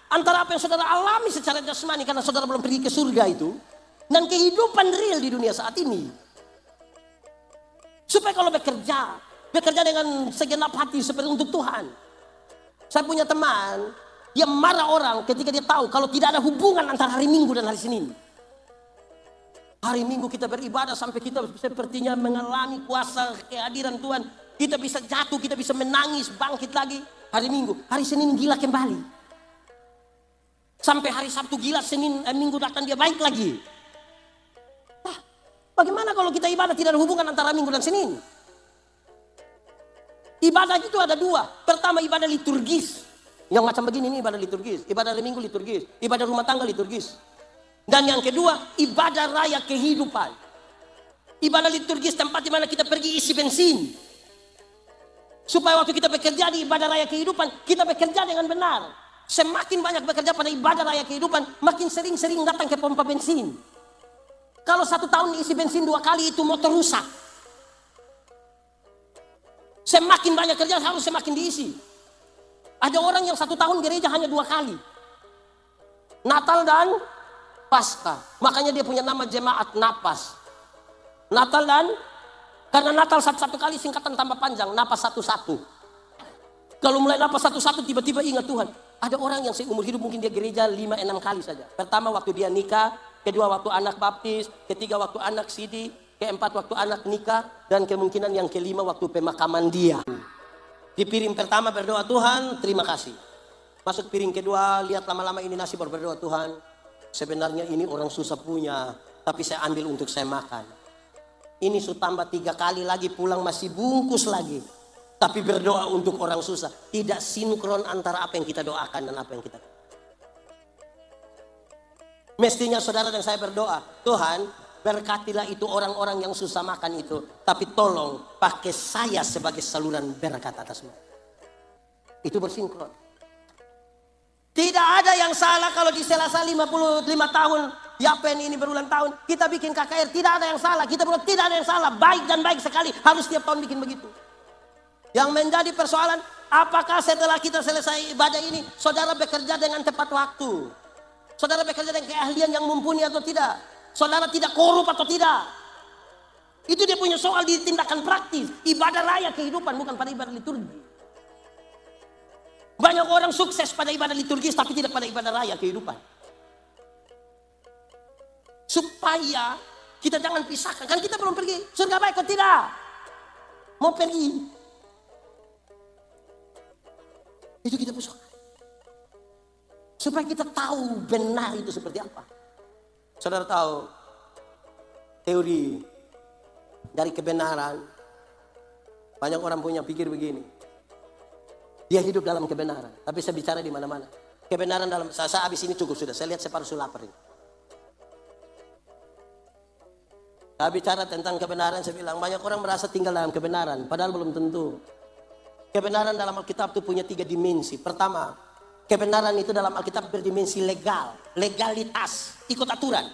antara apa yang saudara alami secara jasmani karena saudara belum pergi ke surga itu, dan kehidupan real di dunia saat ini. Supaya kalau bekerja dengan segenap hati seperti untuk Tuhan. Saya punya teman, dia marah orang ketika dia tahu kalau tidak ada hubungan antara hari Minggu dan hari Senin. Hari Minggu kita beribadah sampai kita sepertinya mengalami kuasa kehadiran Tuhan. Kita bisa jatuh, kita bisa menangis, bangkit lagi. Hari Minggu, hari Senin gila kembali. Sampai hari Sabtu gila, Minggu datang dia baik lagi. Bagaimana kalau kita ibadah tidak ada hubungan antara Minggu dan Senin? Ibadah itu ada dua. Pertama ibadah liturgis. Yang macam begini ini ibadah liturgis. Ibadah hari Minggu liturgis. Ibadah rumah tangga liturgis. Dan yang kedua ibadah raya kehidupan. Ibadah liturgis tempat di mana kita pergi isi bensin. Supaya waktu kita bekerja di ibadah raya kehidupan, kita bekerja dengan benar. Semakin banyak bekerja pada ibadah raya kehidupan, makin sering-sering datang ke pompa bensin. Kalau 1 tahun isi bensin 2 kali itu motor rusak. Semakin banyak kerja harus semakin diisi. Ada orang yang 1 tahun gereja hanya 2 kali. Natal dan Paskah. Makanya dia punya nama jemaat Napas. Natal dan, karena Natal 1 kali singkatan tambah panjang, Napas 1. Kalau mulai Napas 1 tiba-tiba ingat Tuhan. Ada orang yang seumur hidup mungkin dia gereja 5-6 kali saja. Pertama waktu dia nikah, kedua waktu anak baptis, ketiga waktu anak sidi, keempat waktu anak nikah, dan kemungkinan yang kelima waktu pemakaman dia. Di piring pertama berdoa Tuhan, terima kasih. Masuk piring kedua, lihat lama-lama ini nasi baru berdoa Tuhan. Sebenarnya ini orang susah punya, tapi saya ambil untuk saya makan. Ini sudah tambah 3 kali lagi pulang masih bungkus lagi. Tapi berdoa untuk orang susah. Tidak sinkron antara apa yang kita doakan dan apa yang kita. Mestinya saudara dan saya berdoa, Tuhan berkatilah itu orang-orang yang susah makan itu. Tapi tolong pakai saya sebagai saluran berkat atasmu. Itu bersinkron. Tidak ada yang salah kalau di sela-sela 55 tahun, Yapen ini berulang tahun, kita bikin KKR, tidak ada yang salah. Kita bilang tidak ada yang salah, baik dan baik sekali, harus tiap tahun bikin begitu. Yang menjadi persoalan, apakah setelah kita selesai ibadah ini, saudara bekerja dengan tepat waktu? Saudara bekerja dengan keahlian yang mumpuni atau tidak? Saudara tidak korup atau tidak? Itu dia punya soal di tindakan praktis. Ibadah raya kehidupan, bukan pada ibadah liturgi. Banyak orang sukses pada ibadah liturgis tapi tidak pada ibadah raya kehidupan. Supaya kita jangan pisahkan. Kan kita belum pergi surga baik atau tidak? Mau pergi. Itu kita pusat. Supaya kita tahu benar itu seperti apa. Saudara tahu teori dari kebenaran. Banyak orang punya pikir begini. Dia hidup dalam kebenaran. Tapi saya bicara di mana-mana. Kebenaran dalam, saya habis ini cukup sudah. Saya lihat saya harus lapar ini. Saya bicara tentang kebenaran, saya bilang banyak orang merasa tinggal dalam kebenaran. Padahal belum tentu. Kebenaran dalam Alkitab itu punya 3 dimensi. Pertama, kebenaran itu dalam Alkitab berdimensi legal. Legalitas, ikut aturan.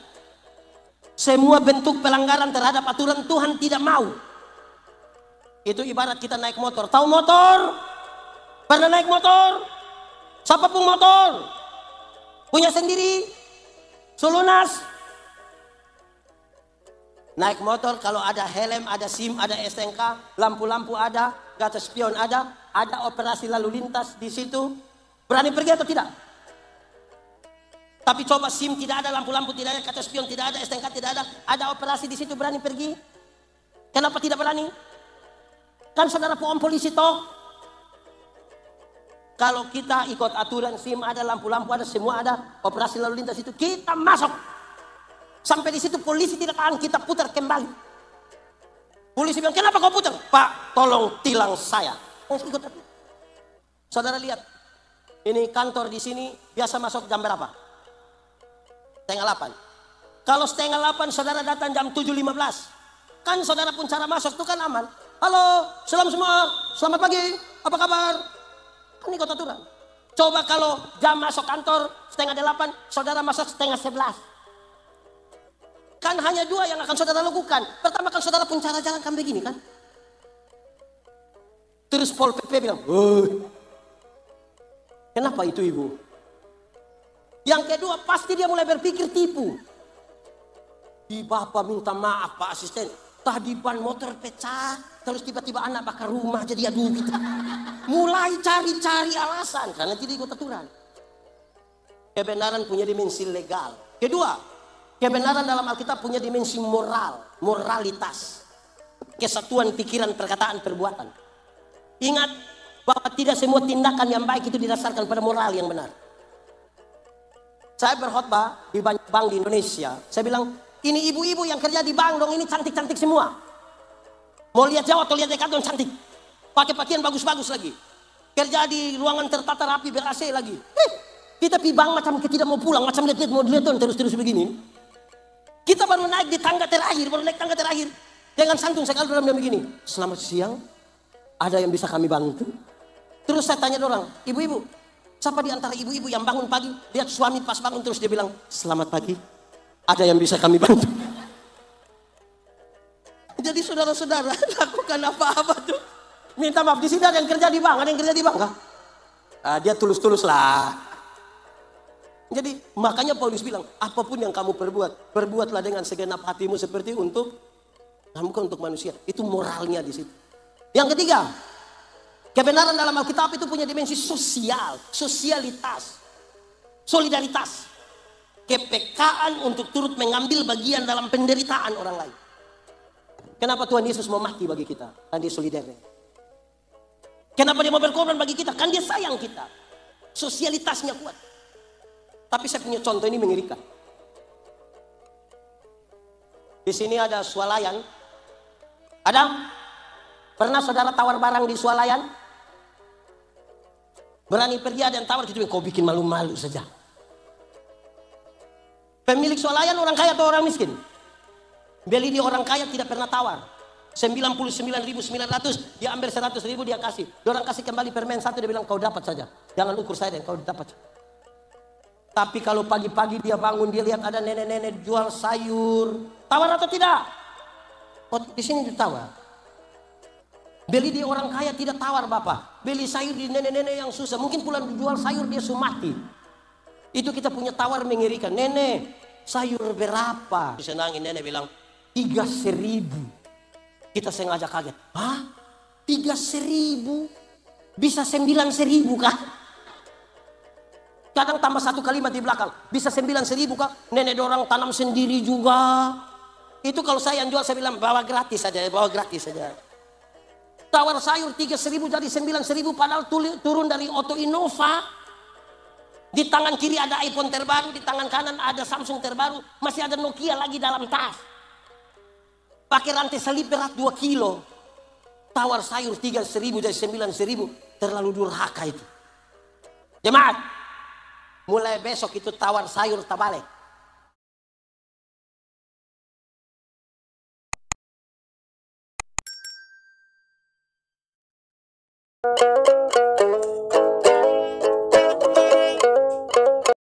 Semua bentuk pelanggaran terhadap aturan Tuhan tidak mau. Itu ibarat kita naik motor. Tahu motor? Pernah naik motor? Siapa pun motor? Punya sendiri? Solunas? Naik motor kalau ada helm, ada SIM, ada STNK, lampu-lampu ada, garis spion ada operasi lalu lintas di situ. Berani pergi atau tidak? Tapi coba SIM tidak ada, lampu-lampu tidak ada, garis spion tidak ada, STNK tidak ada operasi di situ, berani pergi? Kenapa tidak berani? Kan saudara pohon polisi toh? Kalau kita ikut aturan SIM ada, lampu-lampu ada, semua ada, operasi lalu lintas itu kita masuk. Sampai di situ polisi tidak tahan, kita putar kembali. Polisi bilang, kenapa kau putar? Pak, tolong tilang saya. Ikut aturan. Saudara lihat, ini kantor di sini biasa masuk jam berapa? 7:30. Kalau 7:30 saudara datang jam 7:15. Kan saudara pun cara masuk itu kan aman. Halo, selamat semua, selamat pagi, apa kabar? Kan ikut aturan. Coba kalau jam masuk kantor 7:30, saudara masuk 7:30. Kan hanya dua yang akan saudara lakukan. Pertama kan saudara pun cara jalan kan begini kan. Terus Pol PP bilang, "Woi, kenapa itu ibu?" Yang kedua pasti dia mulai berpikir tipu. Di bapak minta maaf Pak Asisten. Tadi ban motor pecah. Terus tiba-tiba anak bakar rumah jadi aduh kita. Mulai cari-cari alasan karena tidak ikut aturan. Kebenaran punya dimensi legal. Kedua, kebenaran dalam Alkitab punya dimensi moral, moralitas. Kesatuan pikiran, perkataan, perbuatan. Ingat bahwa tidak semua tindakan yang baik itu didasarkan pada moral yang benar. Saya berkhotbah di banyak bank di Indonesia. Saya bilang, ini ibu-ibu yang kerja di bank dong, ini cantik-cantik semua. Mau lihat jauh atau lihat dekat dong cantik. Pakai pakaian bagus-bagus lagi. Kerja di ruangan tertata rapi, ber-AC lagi. Kita pi bank macam kita tidak mau pulang, macam lihat-lihat mau lihat terus-terus begini. Kita baru naik di tangga terakhir, Dengan santun sekali orang bilang begini, "Selamat siang, ada yang bisa kami bantu?" Terus saya tanya orang, "Ibu-ibu, siapa di antara ibu-ibu yang bangun pagi, lihat suami pas bangun terus dia bilang, 'Selamat pagi, ada yang bisa kami bantu?'" Jadi saudara-saudara lakukan apa-apa tuh. Minta maaf, di sini ada yang kerja di bank, kah? Dia tulus-tulus lah. Jadi makanya Paulus bilang, apapun yang kamu perbuat, perbuatlah dengan segenap hatimu seperti untuk kamu, bukan untuk manusia. Itu moralnya di situ. Yang ketiga, kebenaran dalam Alkitab itu punya dimensi sosial, sosialitas, solidaritas, kepekaan untuk turut mengambil bagian dalam penderitaan orang lain. Kenapa Tuhan Yesus mau mati bagi kita? Kan dia solidar. Kenapa dia mau berkorban bagi kita? Kan dia sayang kita. Sosialitasnya kuat. Tapi saya punya contoh ini mengerikan. Di sini ada swalayan. Ada? Pernah saudara tawar barang di swalayan? Berani pergi ada yang tawar gitu, kau bikin malu-malu saja. Pemilik swalayan orang kaya atau orang miskin? Beli dia orang kaya tidak pernah tawar. 99.900 dia ambil 100.000 dia kasih. Dia orang kasih kembali permen satu dia bilang kau dapat saja. Jangan ukur saya dan kau dapat. Tapi kalau pagi-pagi dia bangun, dia lihat ada nenek-nenek jual sayur. Tawar atau tidak? Oh, di sini ditawar. Beli di orang kaya tidak tawar bapak. Beli sayur di nenek-nenek yang susah. Mungkin pulang jual sayur dia sumati. Itu kita punya tawar mengerikan. Nenek, sayur berapa? Disenangin nenek bilang, 3.000. Kita sengaja kaget. Hah? 3.000? Bisa 9.000 kah? Kadang tambah satu kalimat di belakang. Bisa 9.000 kah? Nenek dorang tanam sendiri juga. Itu kalau saya yang jual saya bilang bawa gratis saja. Tawar sayur 3.000 jadi 9.000 padahal turun dari Auto Innova. Di tangan kiri ada iPhone terbaru, di tangan kanan ada Samsung terbaru. Masih ada Nokia lagi dalam tas. Pakai rantai selip berat 2 kilo. Tawar sayur 3.000 jadi 9.000. Terlalu durhaka itu. Jemaat. Mulai besok itu tawar sayur tak balik.